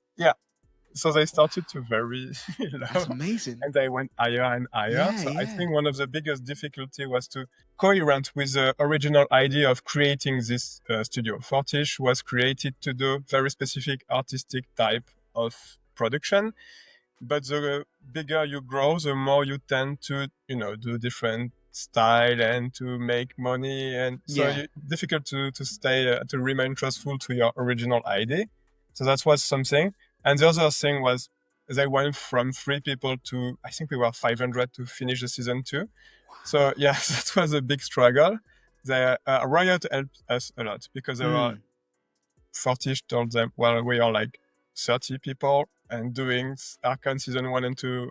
so they started to very low. That's amazing. And they went higher and higher. I think one of the biggest difficulty was to coherent with the original idea of creating this studio. Fortiche was created to do very specific artistic type of production. But the bigger you grow, the more you tend to, do different style and to make money. And so it's difficult to stay, to remain trustful to your original idea. So that was something. And the other thing was they went from 3 people to, I think we were 500 to finish the season 2. Wow. So that was a big struggle. Riot helped us a lot because Fortiche told them, well, we are like 30 people and doing Arcane season 1 and 2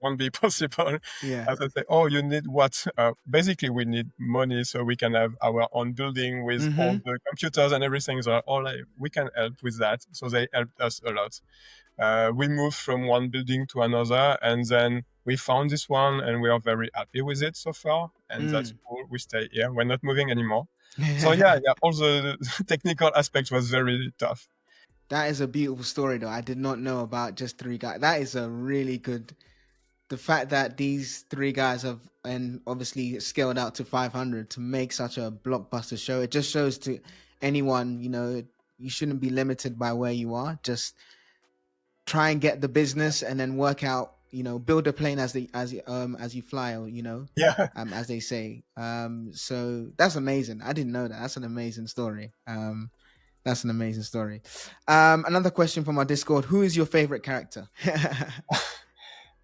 won't be possible. As I say, you need what? Basically, we need money so we can have our own building with all the computers and everything. So we can help with that. So they helped us a lot. We moved from one building to another, and then we found this one, and we are very happy with it so far. And that's cool. We stay here. We're not moving anymore. So all the technical aspects was very tough. That is a beautiful story, though. I did not know about just 3 guys. That is a really good the fact that these three guys have, and obviously scaled out to 500 to make such a blockbuster show, it just shows to anyone, you shouldn't be limited by where you are. Just try and get the business, and then work out, build a plane as you fly, or Yeah. as they say. So that's amazing. I didn't know that. That's an amazing story. That's an amazing story. Another question from our Discord: who is your favorite character?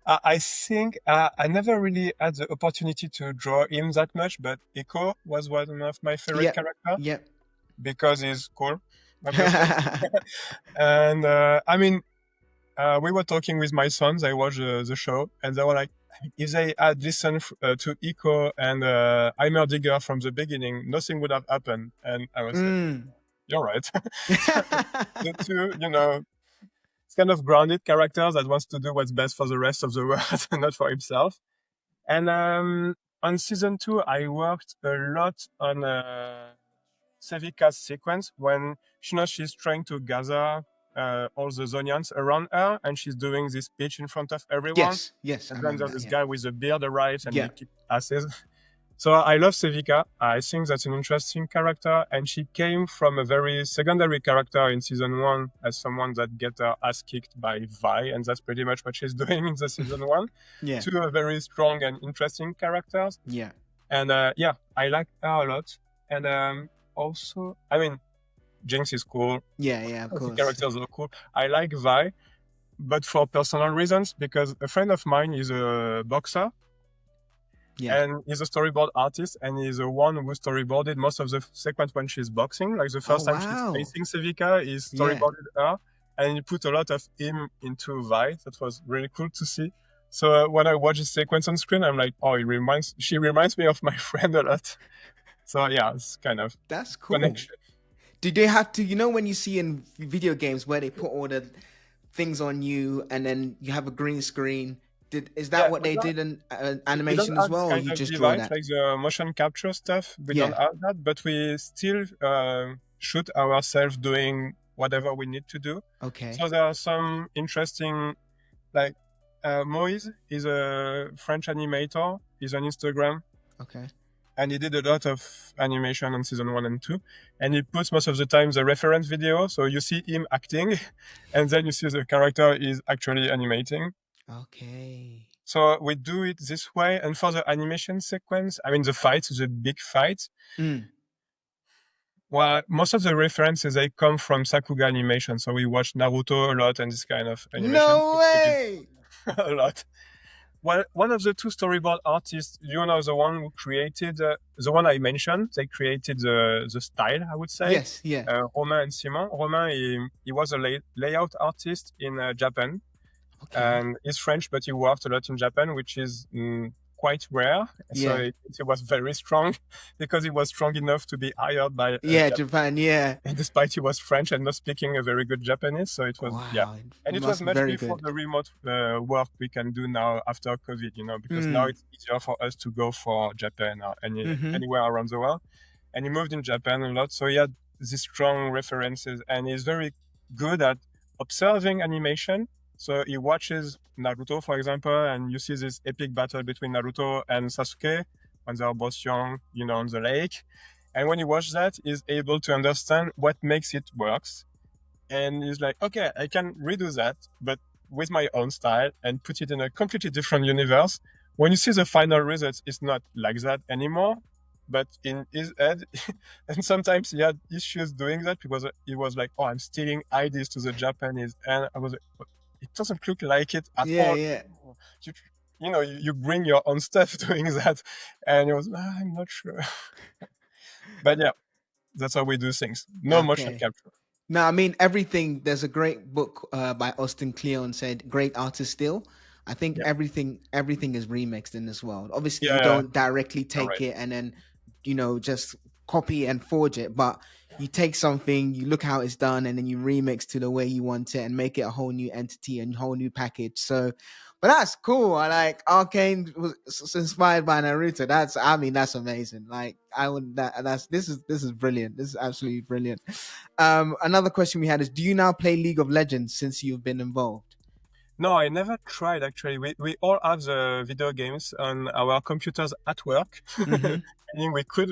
I think I never really had the opportunity to draw him that much, but Echo was one of my favorite Yep. character Yep. because he's cool, obviously. And we were talking with my sons. I watched the show, and they were like, if they had listened to Echo and Heimerdinger from the beginning, nothing would have happened. And I was like, you're right. The two, it's kind of grounded characters that wants to do what's best for the rest of the world and not for himself. And on season 2, I worked a lot on Sevika's sequence when she's trying to gather all the Zonians around her, and she's doing this speech in front of everyone. Yes, I And then remember there's that, this yeah. guy with a beard arrives and Yeah. he kicks asses. So I love Sevika. I think that's an interesting character, and she came from a very secondary character in season 1 as someone that get her ass kicked by Vi, and that's pretty much what she's doing in the season 1. Yeah. Two very strong and interesting characters. Yeah. And I like her a lot. And also, Jinx is cool. Yeah, of The course. characters are cool. I like Vi, but for personal reasons, because a friend of mine is a boxer. Yeah. And he's a storyboard artist, and he's the one who storyboarded most of the sequence when she's boxing. Like the first time wow. she's facing Sevika, he storyboarded her, and he put a lot of him into Vi. That was really cool to see. So when I watch the sequence on screen, I'm like, oh, she reminds me of my friend a lot. So yeah, it's kind of that's cool. connection. Did they have to, when you see in video games where they put all the things on you and then you have a green screen? Is that what they did in animation as well, or you just draw that? Like the motion capture stuff, we don't have that, but we still shoot ourselves doing whatever we need to do. Okay. So there are some interesting, like Moise is a French animator. He's on Instagram. Okay. And he did a lot of animation on season 1 and 2. And he puts most of the time the reference video. So you see him acting, and then you see the character is actually animating. Okay. So we do it this way. And for the animation sequence, the big fight, well, most of the references, they come from Sakuga animation. So we watch Naruto a lot and this kind of animation. No way! A lot. Well, one of the two storyboard artists, the one who created, the one I mentioned, they created the style, I would say. Yes, yeah. Romain and Simon. Romain, he was a layout artist in Japan. Okay. And he's French, but he worked a lot in Japan, which is quite rare. Yeah. So he was very strong because he was strong enough to be hired by Japan, yeah. And despite he was French and not speaking a very good Japanese, so it was and it was much before the remote work we can do now after COVID, because now it's easier for us to go for Japan or anywhere around the world. And he moved in Japan a lot, so he had these strong references, and he's very good at observing animation. So he watches Naruto, for example, and you see this epic battle between Naruto and Sasuke when they are both young, on the lake. And when you watch that, he's able to understand what makes it works. And he's like, okay, I can redo that, but with my own style and put it in a completely different universe. When you see the final results, it's not like that anymore. But in his head, and sometimes he had issues doing that because he was like, oh, I'm stealing ideas to the Japanese. And I was like, it doesn't look like it at all. Yeah. You bring your own stuff doing that. And he was, I'm not sure. But yeah, that's how we do things. No motion capture. No, everything. There's a great book by Austin Kleon said, "Great artists still." I think everything is remixed in this world. Obviously, you don't directly take it and then, just copy and forge it, but you take something, you look how it's done, and then you remix to the way you want it and make it a whole new entity and whole new package. So, but that's cool. I like Arcane was inspired by Naruto. That's amazing. Like this is brilliant. This is absolutely brilliant. Another question we had is, do you now play League of Legends since you've been involved? No, I never tried actually. We all have the video games on our computers at work. Mm-hmm. Meaning we could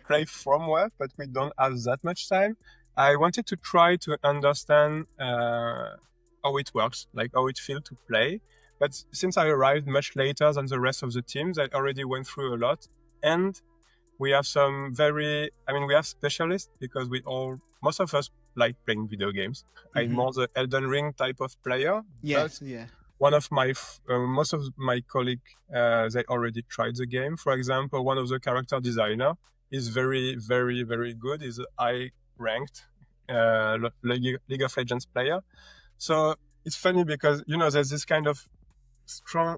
play from work, but we don't have that much time. I wanted to try to understand how it works, like how it feels to play. But since I arrived much later than the rest of the teams, I already went through a lot. And we have some we have specialists because most of us like playing video games. I'm more the Elden Ring type of player. Yes, But yeah. one of most of my colleagues, they already tried the game. For example, one of the character designer is very, very, very good. He's a high ranked League of Legends player. So it's funny because, there's this kind of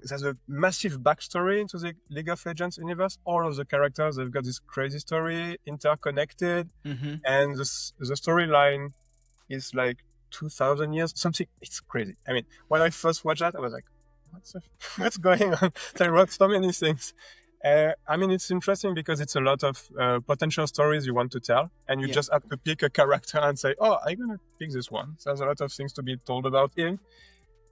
there's a massive backstory into the League of Legends universe. All of the characters, they've got this crazy story, interconnected, and the storyline is like 2000 years, something. It's crazy. I mean, when I first watched that, I was like, what's going on? They wrote so many things. It's interesting because it's a lot of potential stories you want to tell, and you just have to pick a character and say, oh, I'm going to pick this one. So there's a lot of things to be told about him.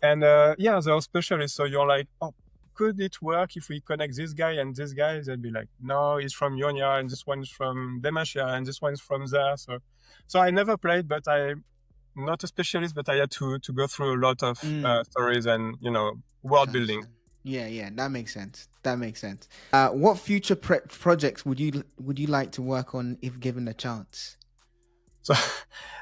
And they are specialists. So you're like, oh, could it work if we connect this guy and this guy? They'd be like, no, he's from Ionia, and this one's from Demacia, and this one's from there. So I never played, but I'm not a specialist, but I had to go through a lot of stories and, world building. Yeah, that makes sense. What future projects would you like to work on if given a chance? So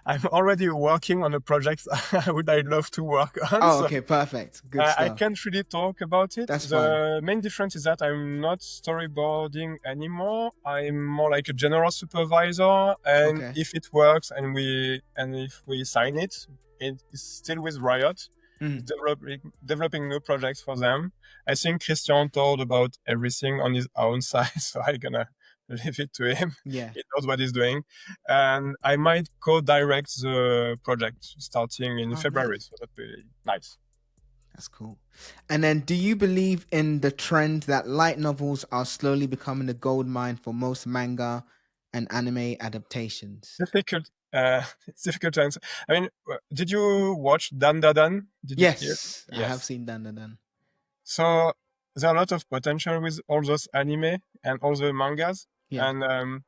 I'm already working on a project I'd love to work on. Oh, okay, perfect. Good stuff. I can't really talk about it. That's the main difference is that I'm not storyboarding anymore. I'm more like a general supervisor, and if it works and if we sign it, it's still with Riot, developing new projects for them. I think Christian told about everything on his own side, so I'm gonna leave it to him. Yeah. He knows what he's doing. And I might co-direct the project starting in February. So that'd be nice. That's cool. And then do you believe in the trend that light novels are slowly becoming a gold mine for most manga and anime adaptations? It's difficult to answer. I mean, did you watch Dan Da Dan? Yes, I have seen Dan Da Dan. So there are a lot of potential with all those anime and all the mangas. Yeah. And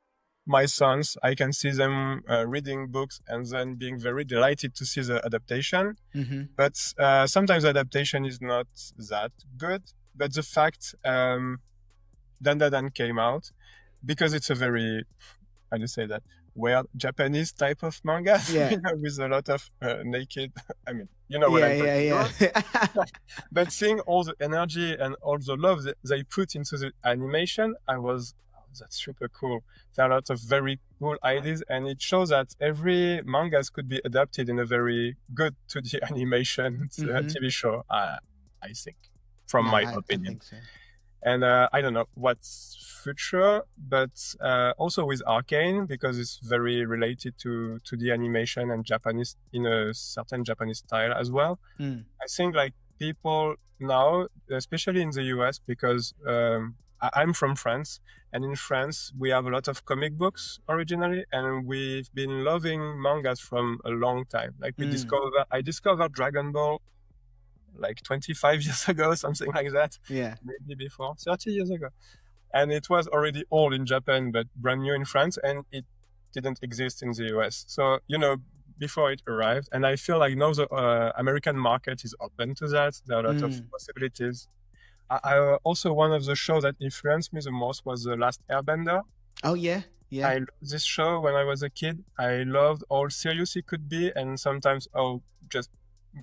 my sons, I can see them reading books and then being very delighted to see the adaptation. But sometimes adaptation is not that good. But the fact Dan Da Dan came out, because it's a very, how do you say that, weird Japanese type of manga, with a lot of naked, what I'm talking about. But seeing all the energy and all the love that they put into the animation, that's super cool. There are a lot of very cool ideas, and it shows that every mangas could be adapted in a very good 2D animation TV show, I think, from my opinion. I think so. And I don't know what's future, but also with Arcane, because it's very related to the animation and Japanese, in a certain Japanese style as well. I think like people now, especially in the US, because I'm from France, and in France we have a lot of comic books originally, and we've been loving mangas from a long time. Like I discovered Dragon Ball like 25 years ago, something like that. Yeah. Maybe before, 30 years ago. And it was already old in Japan, but brand new in France, and it didn't exist in the US. So, before it arrived, and I feel like now the American market is open to that. There are a lot of possibilities. I also, one of the shows that influenced me the most was The Last Airbender. Oh, yeah. Yeah. I loved this show when I was a kid. I loved how serious it could be, and sometimes just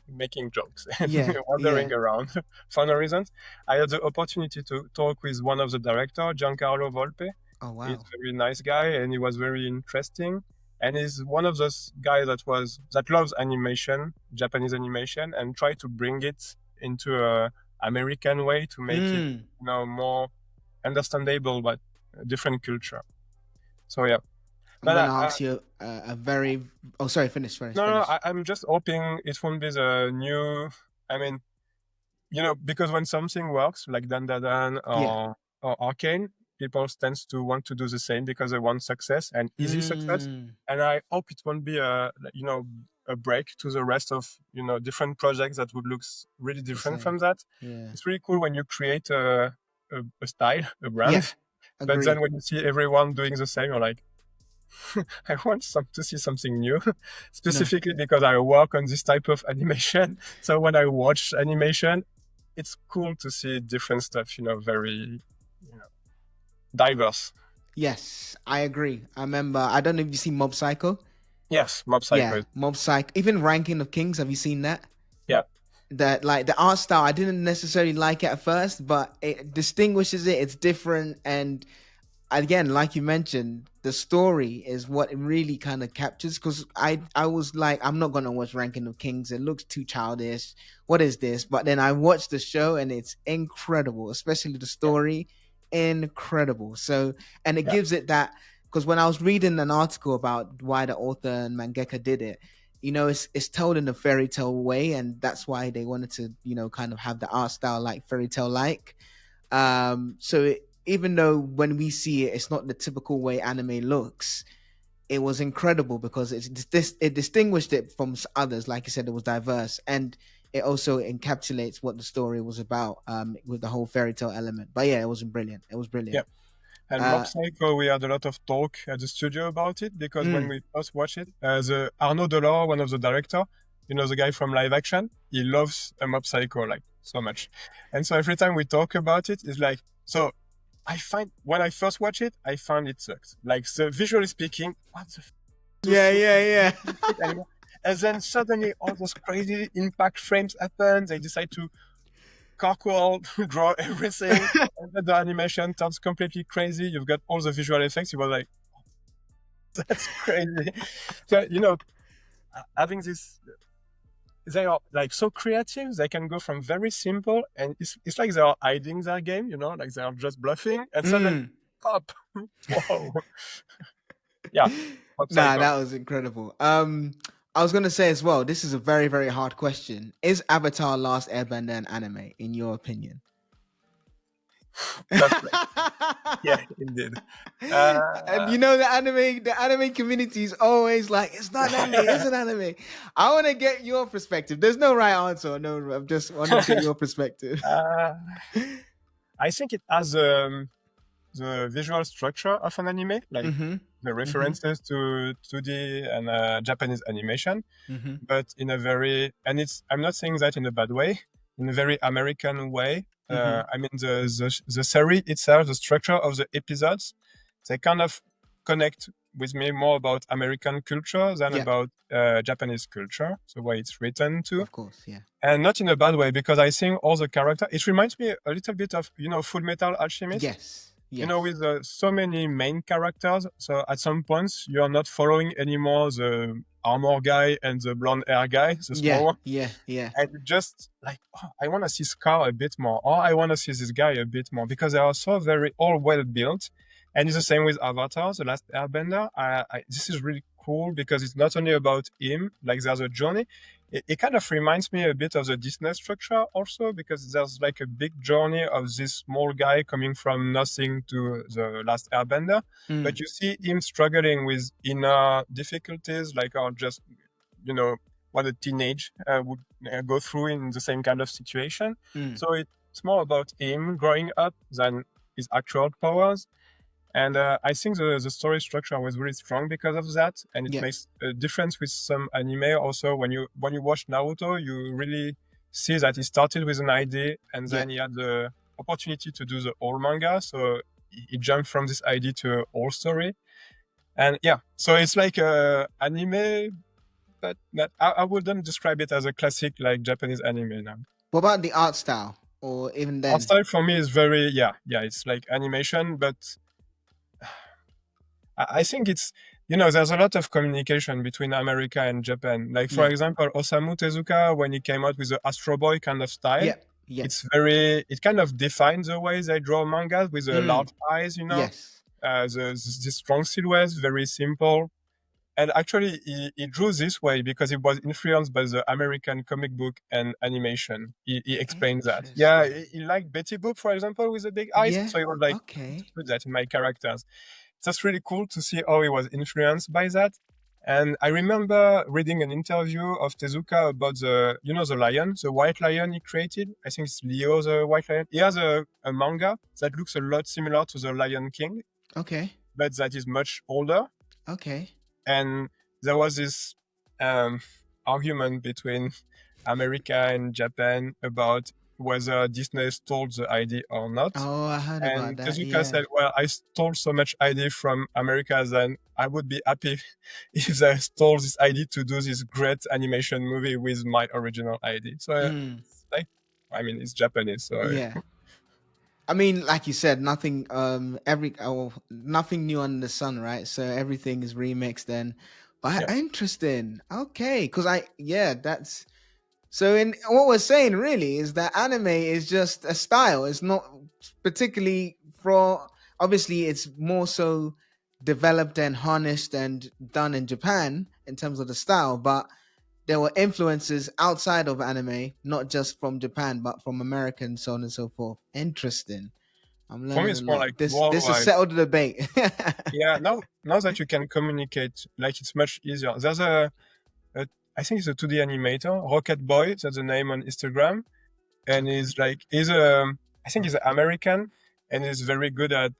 making jokes and wandering around for no reasons. I had the opportunity to talk with one of the directors, Giancarlo Volpe. Oh, wow. He's a very nice guy, and he was very interesting. And he's one of those guys that loves animation, Japanese animation, and try to bring it into a American way to make it more understandable, but a different culture. So yeah. I'm going to ask you a very... Oh, sorry, finish. No, I'm just hoping it won't be the new... because when something works, like Dan Da Dan or Arcane, people tends to want to do the same because they want success and easy success. Mm, And I hope it won't be a break to the rest of different projects that would look really the different same. from that. Yeah. It's really cool when you create a style, a brand, Yeah. but Agree. then when you see everyone doing the same, you're like, I want to see something new, specifically because I work on this type of animation. So when I watch animation, it's cool to see different stuff, very diverse. Yes, I agree. I remember. I don't know if you see Mob Psycho. Yes, Mob Psycho. Yeah, Mob Psycho. Even Ranking of Kings. Have you seen that? Yeah. That like the art style, I didn't necessarily like it at first, but it distinguishes it. It's different, and again, like you mentioned, the story is what it really kind of captures. Because I was like, I'm not gonna watch Ranking of Kings. It looks too childish. What is this? But then I watched the show, and it's incredible, especially the story, incredible. So, and it gives it that. Because when I was reading an article about why the author and mangaka did it, it's told in a fairy tale way, and that's why they wanted to, kind of have the art style like fairy tale like. Even though when we see it, it's not the typical way anime looks, it was incredible because it distinguished it from others. Like you said, it was diverse, and it also encapsulates what the story was about, with the whole fairy tale element. But yeah, it was brilliant. It was brilliant. Yeah. And Mob Psycho, we had a lot of talk at the studio about it because when we first watched it, the Arnaud Delors, one of the director, the guy from live action, he loves Mob Psycho like so much. And so every time we talk about it, it's like, so I find when I first watch it, I found it sucks. Like visually speaking, what the yeah. And then suddenly all those crazy impact frames happen. They decide to carqual, draw everything, and then the animation turns completely crazy. You've got all the visual effects. You were like, that's crazy. So, having this, they are like so creative. They can go from very simple, and it's like they are hiding their game, like they are just bluffing, and suddenly pop. Whoa. Yeah. Nah, that was incredible. I was gonna say as well, this is a very, very hard question. Is Avatar Last Airbender an anime, in your opinion? Yeah, indeed. And the anime community is always like, it's not an anime, it's an anime. I want to get your perspective. There's no right answer. No, I'm just wanting to get your perspective. I think it has the visual structure of an anime, like the references to 2D and Japanese animation, but in a very, and I'm not saying that in a bad way, in a very American way. I mean, the series itself, the structure of the episodes, they kind of connect with me more about American culture than about Japanese culture, the way it's written too. Of course, yeah. And not in a bad way, because I think all the characters, it reminds me a little bit of, Full Metal Alchemist. Yes. With so many main characters. So at some points, you are not following anymore the armor guy and the blonde hair guy, the small one. Yeah. And you just like, I want to see Scar a bit more, or I want to see this guy a bit more, because they are so very all well built. And it's the same with Avatar, The Last Airbender. This is really cool because it's not only about him, like there's a journey. It kind of reminds me a bit of the Disney structure also, because there's like a big journey of this small guy coming from nothing to the Last Airbender. But you see him struggling with inner difficulties, like just, what a teenage would go through in the same kind of situation. So it's more about him growing up than his actual powers. And I think the story structure was really strong because of that, and it makes a difference with some anime. Also, when you watch Naruto, you really see that he started with an idea, and then he had the opportunity to do the whole manga. So he jumped from this idea to a whole story, and so it's like a anime, but I wouldn't describe it as a classic like Japanese anime now. What about the art style, or even then? Art style for me is very it's like animation, but I think it's, there's a lot of communication between America and Japan. Like, for example, Osamu Tezuka, when he came out with the Astro Boy kind of style, it kind of defines the way they draw mangas with the large eyes, this strong silhouettes, very simple. And actually, he drew this way because he was influenced by the American comic book and animation. He explained that. Yeah, Interesting. he liked Betty Boop, for example, with the big eyes. Yeah. So he was like, Okay. put that in my characters. That's really cool to see how he was influenced by that. And I remember reading an interview of Tezuka about the lion, the white lion he created. I think it's Leo, the white lion. He has a manga that looks a lot similar to the Lion King, Okay. but that is much older. Okay. And there was this argument between America and Japan about whether Disney stole the idea or not. Oh, I heard about And that. Tezuka Yeah. said, well, I stole so much idea from America, then I would be happy if they stole this idea to do this great animation movie with my original idea. So it's like, I mean, it's Japanese. So Yeah. I mean, like you said, nothing nothing new under the sun, right? So everything is remixed then. But yeah. interesting. Okay, because that's so in what we're saying really is that anime is just a style. It's not particularly for obviously it's more so developed and harnessed and done in Japan in terms of the style, but there were influences outside of anime, not just from Japan, but from America and so on and so forth. Interesting. I'm For me, learning a it's more like lot. This has worldwide. settled the debate. Yeah, now that you can communicate, like it's much easier. There's I think it's a 2D animator, Rocket Boy, that's the name on Instagram. And I think he's American and he's very good at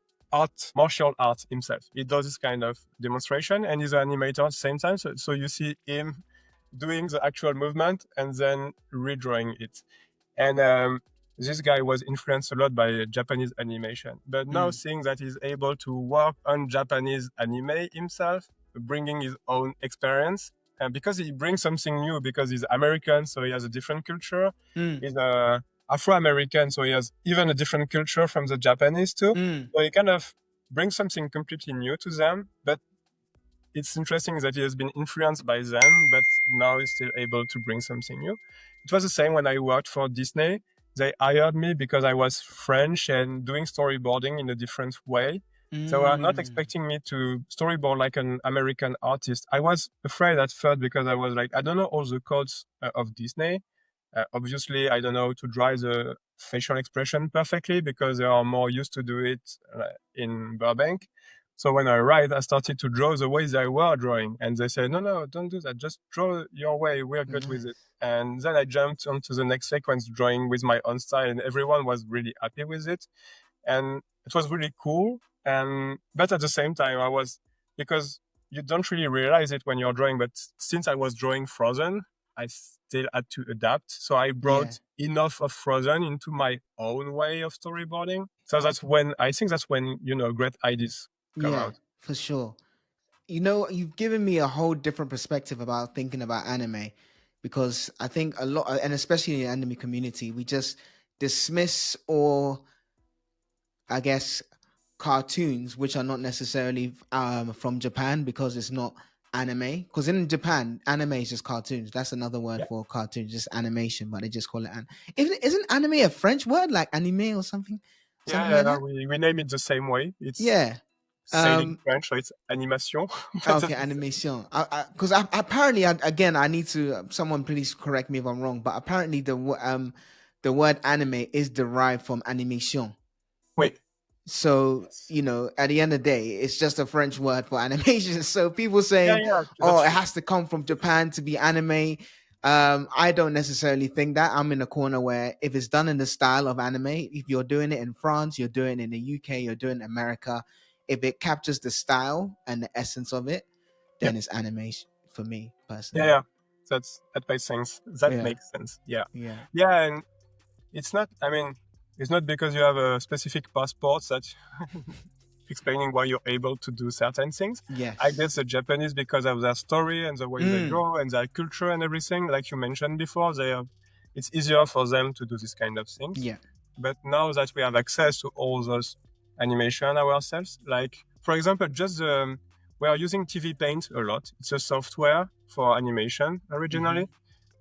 martial arts himself. He does this kind of demonstration and he's an animator at the same time. So you see him doing the actual movement and then redrawing it. And this guy was influenced a lot by Japanese animation. But now seeing that he's able to work on Japanese anime himself, bringing his own experience, and because he brings something new, because he's American, so he has a different culture. He's Afro-American, so he has even a different culture from the Japanese too. So he kind of brings something completely new to them. But it's interesting that he has been influenced by them, but now he's still able to bring something new. It was the same when I worked for Disney. They hired me because I was French and doing storyboarding in a different way. So they are not expecting me to storyboard like an American artist. I was afraid at first because I was like, I don't know all the codes of Disney. Obviously, I don't know to draw the facial expression perfectly because they are more used to do it in Burbank. So when I arrived, I started to draw the way they were drawing. And they said, no, don't do that. Just draw your way. We're good with it. And then I jumped onto the next sequence drawing with my own style. And everyone was really happy with it. And it was really cool. But at the same time, because you don't really realize it when you're drawing, but since I was drawing Frozen, I still had to adapt. So I brought enough of Frozen into my own way of storyboarding. So I think that's when, great ideas come out. For sure. You've given me a whole different perspective about thinking about anime because I think a lot, and especially in the anime community, we just dismiss or I guess cartoons which are not necessarily from Japan because it's not anime. Because in Japan, anime is just cartoons. That's another word for cartoons, just animation, but they just call it Isn't anime a French word like anime or something? We name it the same way. It's sailing French, so it's animation. Okay, animation. Because apparently, again, I need to. Someone please correct me if I'm wrong, but apparently the word anime is derived from animation. Wait. So at the end of the day, it's just a French word for animation. So people say, it has to come from Japan to be anime. I don't necessarily think that. I'm in a corner where if it's done in the style of anime, if you're doing it in France, you're doing it in the UK, you're doing it in America, if it captures the style and the essence of it, then it's animation for me personally. Yeah. That makes sense. Makes sense. Yeah. And it's not, it's not because you have a specific passport that explaining why you're able to do certain things. Yes. I guess the Japanese, because of their story and the way they draw and their culture and everything, like you mentioned before, it's easier for them to do this kind of things. Yeah. But now that we have access to all those animation ourselves, like, for example, we are using TV Paint a lot. It's a software for animation originally.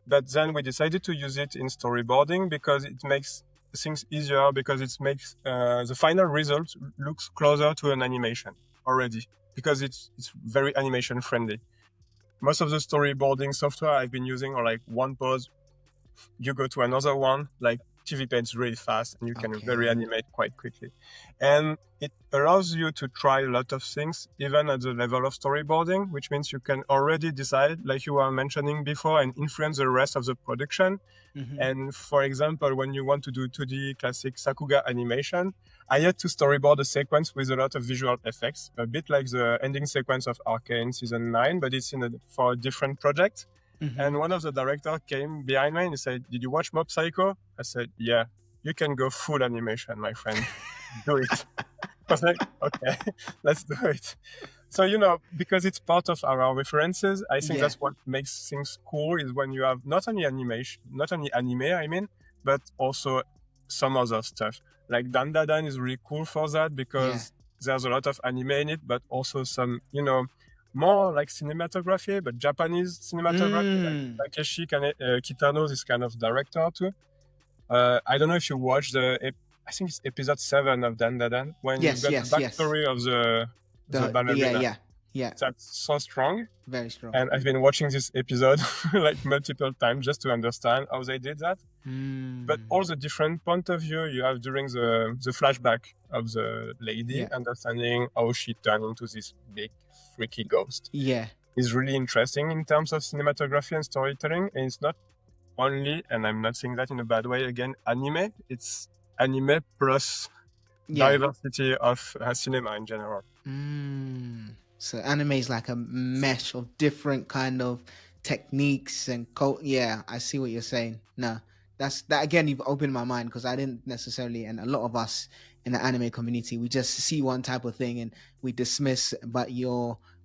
But then we decided to use it in storyboarding because it makes things easier, because it makes the final result looks closer to an animation already, because it's very animation friendly. most of the storyboarding software I've been using are like one pause, you go to another one, like TV paints really fast and you can very Okay. animate quite quickly. And it allows you to try a lot of things, even at the level of storyboarding, which means you can already decide, like you were mentioning before, and influence the rest of the production. Mm-hmm. And for example, when you want to do 2D classic Sakuga animation, I had to storyboard a sequence with a lot of visual effects, a bit like the ending sequence of Arcane season 9, but it's for a different project. Mm-hmm. And one of the directors came behind me and he said, "Did you watch Mob Psycho?" I said, "Yeah." "You can go full animation, my friend. Do it." I was like, "Okay, let's do it." So, because it's part of our references, I think Yeah. that's what makes things cool is when you have not only animation, not only anime, I mean, but also some other stuff. Like Dan Da Dan is really cool for that because there's a lot of anime in it, but also some, more like cinematography, but Japanese cinematography, like Mm. Takeshi Kitano, this kind of director too. I don't know if you watched I think it's episode 7 of Dan Da Dan, when you've Yes, got the yes, yes. backstory of the Yeah, ballerina. yeah, yeah. That's so strong. Very strong. And I've been watching this episode like multiple times just to understand how they did that. But Mm. all the different point of view you have during the flashback of the lady, Yeah. understanding how she turned into this big freaky ghost, Yeah. is really interesting in terms of cinematography and storytelling. And it's not only, and I'm not saying that in a bad way again, anime. It's anime plus Yeah. diversity of cinema in general. So anime is like a mesh of different kind of techniques and yeah, I see what you're saying. No, that again, you've opened my mind because I didn't necessarily, and a lot of us in the anime community, we just see one type of thing and we dismiss, but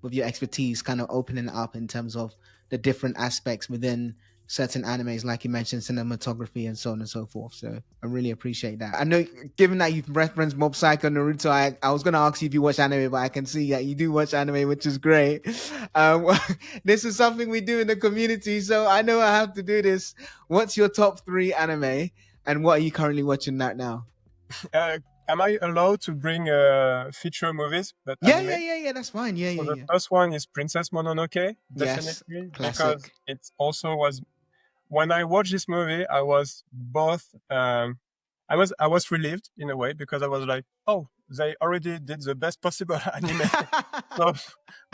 with your expertise kind of opening it up in terms of the different aspects within certain animes, like you mentioned, cinematography and so on and so forth. So I really appreciate that. I know, given that you've referenced Mob Psycho, Naruto, I was going to ask you if you watch anime, but I can see that you do watch anime, which is great. This is something we do in the community, so I know I have to do this. What's your top 3 anime, and what are you currently watching right now? Am I allowed to bring feature movies that Yeah, anime? yeah. That's fine. Yeah, So yeah, the yeah. first one is Princess Mononoke, Yes, definitely, because classic. it also was, when I watched this movie, I was both I was relieved in a way because I was like, oh, they already did the best possible anime. So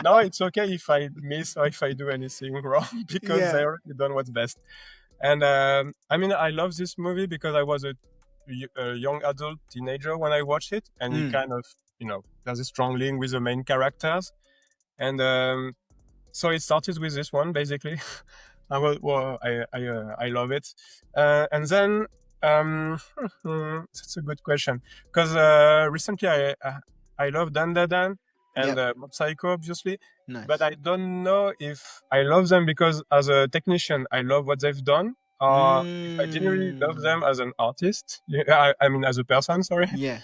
now it's okay if I miss or if I do anything wrong because they Yeah. already done what's best. And I mean, I love this movie because I was a young adult teenager when I watched it, and it kind of, there's a strong link with the main characters. And so it started with this one, basically. I love it. And then, that's a good question. Because recently I love Dan Da Dan and Yep. Mob Psycho, obviously. But Nice. I don't know if I love them because as a technician, I love what they've done. Or if I genuinely love them as an artist, I mean, as a person, sorry. Yeah.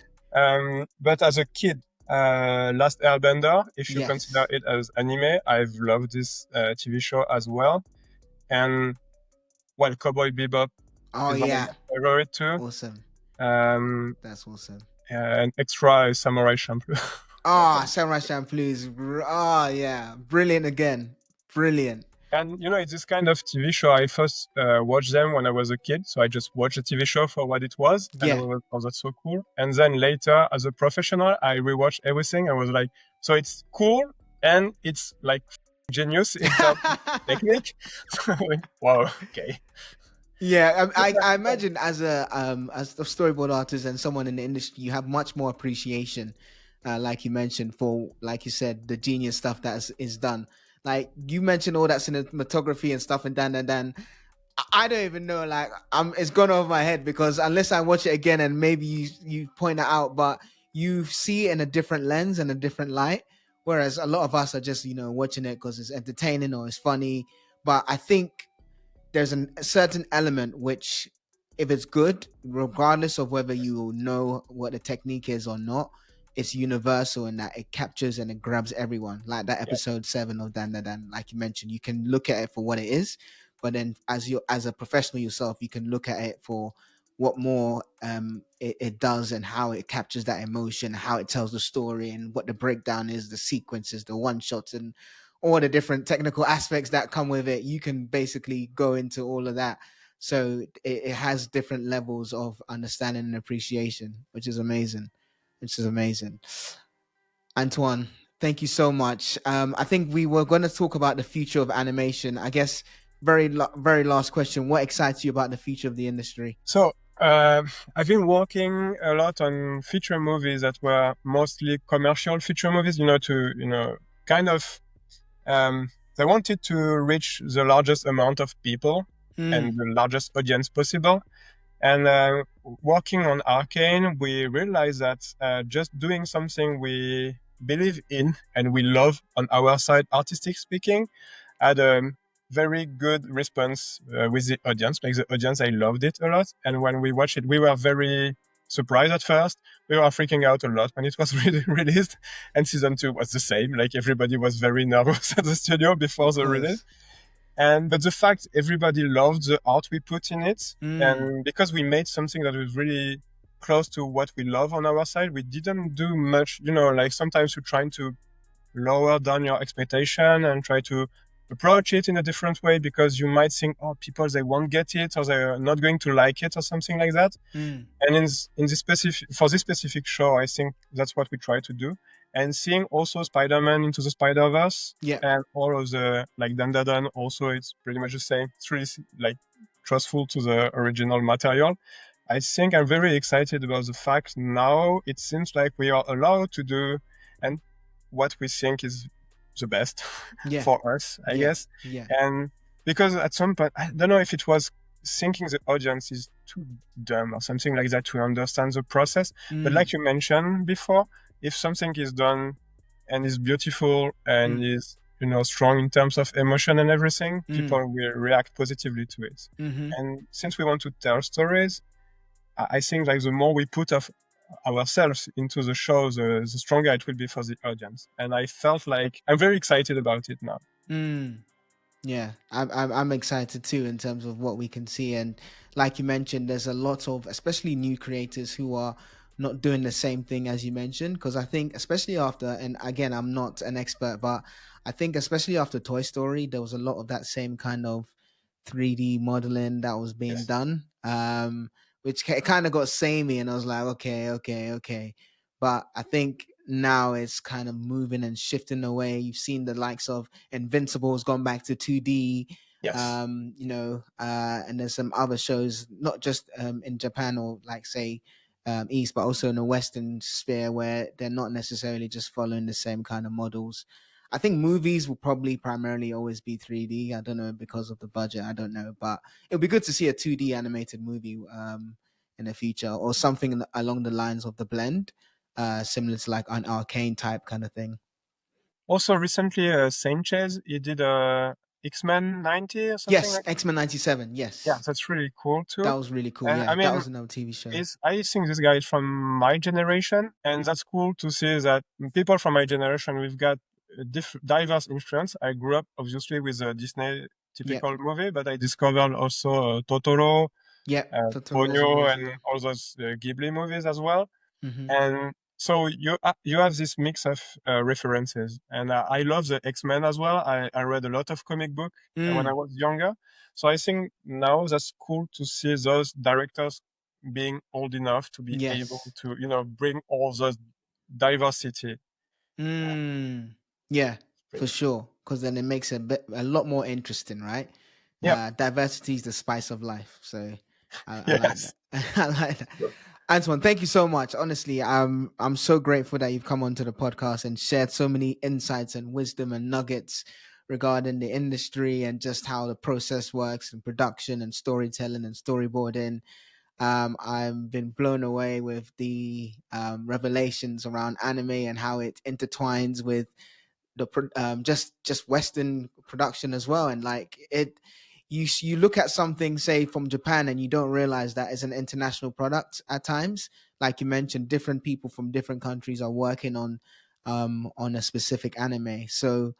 But as a kid, Last Airbender, if you consider Yes. it as anime, I've loved this TV show as well. And well, Cowboy Bebop Oh is one of yeah. my favorite too. Awesome. Um, That's awesome. and extra is Samurai Champloo. Ah, Samurai Champloo is yeah, brilliant again, brilliant. And it's this kind of TV show. I first watched them when I was a kid, so I just watched the TV show for what it was, and I Yeah. was, oh, that's so cool. And then later, as a professional, I rewatched everything. I was like, so it's cool, and it's like genius in terms of technique. Wow, okay. Yeah, I imagine as a storyboard artist and someone in the industry, you have much more appreciation, like you mentioned, for, like you said, the genius stuff that is done. Like you mentioned all that cinematography and stuff, and then I don't even know. Like, it's gone over my head because unless I watch it again and maybe you point it out, but you see it in a different lens and a different light. Whereas a lot of us are just watching it because it's entertaining or it's funny. But I think there's a certain element which, if it's good, regardless of whether you know what the technique is or not, it's universal in that it captures and it grabs everyone. Like that Yeah, episode 7 of Dan Dan Dan, like you mentioned, you can look at it for what it is, but then as a professional yourself, you can look at it for what more it does and how it captures that emotion, how it tells the story, and what the breakdown is, the sequences, the one shots, and all the different technical aspects that come with it. You can basically go into all of that. So it has different levels of understanding and appreciation, which is amazing. Which is amazing. Antoine, thank you so much. I think we were going to talk about the future of animation. I guess very last question. What excites you about the future of the industry? So I've been working a lot on feature movies that were mostly commercial feature movies. To kind of they wanted to reach the largest amount of people and Mm, the largest audience possible. And working on Arcane, we realized that just doing something we believe in and we love on our side, artistic speaking, had a very good response with the audience. Like the audience, I loved it a lot. And when we watched it, we were very surprised at first. We were freaking out a lot when it was released. And season 2 was the same. Like everybody was very nervous at the studio before of the release. course. But the fact everybody loved the art we put in it, Mm, and because we made something that was really close to what we love on our side, we didn't do much. Like sometimes you're trying to lower down your expectation and try to approach it in a different way because you might think, oh, people they won't get it or they're not going to like it or something like that. mm, And in this specific show, I think that's what we try to do. And seeing also Spider-Man into the Spider-Verse yeah. and all of the like Dan also, it's pretty much the same. It's really like trustful to the original material. I think I'm very excited about the fact now it seems like we are allowed to do and what we think is the best Yeah. for us, I Yeah. guess. Yeah. And because at some point, I don't know if it was thinking the audience is too dumb or something like that to understand the process. But Mm, like you mentioned before, if something is done and is beautiful and mm, is strong in terms of emotion and everything, people mm, will react positively to it. mm-hmm. And since we want to tell stories, I think like the more we put of ourselves into the show, the stronger it will be for the audience. And I felt like I'm very excited about it now. Mm. Yeah, I'm excited too in terms of what we can see, and like you mentioned, there's a lot of especially new creators who are not doing the same thing as you mentioned. Because I think especially after, and again, I'm not an expert, but I think especially after Toy Story, there was a lot of that same kind of 3D modeling that was being Yes. done, which kind of got samey, and I was like, okay. But I think now it's kind of moving and shifting away. You've seen the likes of Invincible's gone back to 2D, Yes. and there's some other shows, not just in Japan or like say East, but also in the Western sphere where they're not necessarily just following the same kind of models. I think movies will probably primarily always be 3D. I don't know because of the budget. I don't know, but it would be good to see a 2D animated movie in the future or something along the lines of the blend, similar to like an Arcane type kind of thing. Also, recently, Sanchez, he did X-Men 90 or something Yes, like that. X-Men 97. Yeah, Yes. that's really cool That too. was really cool. I Yeah, that mean, was another TV show. I think this guy is from my generation, and that's cool to see that people from my generation, we've got a diverse influence. I grew up obviously with a Disney Yeah. typical movie, but I discovered also Totoro, Yeah. Totoro is Ponyo, and amazing. all those Ghibli movies as well. Mm-hmm. And so you have this mix of references, and I love the X-Men as well. I read a lot of comic book when I Mm. was younger, so I think now that's cool to see those directors being old enough to be able Yes. to bring all those diversity. Mm. Yeah, for sure. Because then it makes it a lot more interesting, right? Yeah. Diversity is the spice of life. So I like Yes. that. I like that. Antoine, thank you so much. Honestly, I'm so grateful that you've come onto the podcast and shared so many insights and wisdom and nuggets regarding the industry and just how the process works and production and storytelling and storyboarding. I've been blown away with the revelations around anime and how it intertwines with just Western production as well. And like it, you look at something say from Japan and you don't realize that it's an international product at times. Like you mentioned, different people from different countries are working on a specific anime. So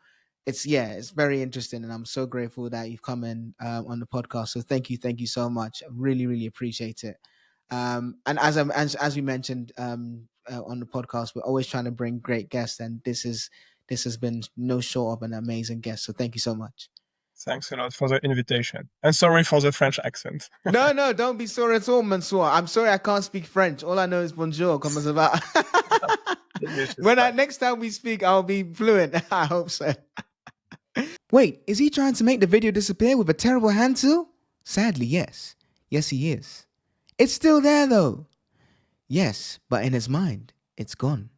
it's very interesting, and I'm so grateful that you've come in on the podcast. So thank you so much. I really appreciate it. And as we mentioned on the podcast, we're always trying to bring great guests, and this has been no short of an amazing guest. So thank you so much. Thanks a lot for the invitation. And sorry for the French accent. No, don't be sorry at all, Mansour. I'm sorry I can't speak French. All I know is bonjour, comment ça va? Next time we speak, I'll be fluent. I hope so. Wait, is he trying to make the video disappear with a terrible hand tool? Sadly, yes. Yes, he is. It's still there though. Yes, but in his mind, it's gone.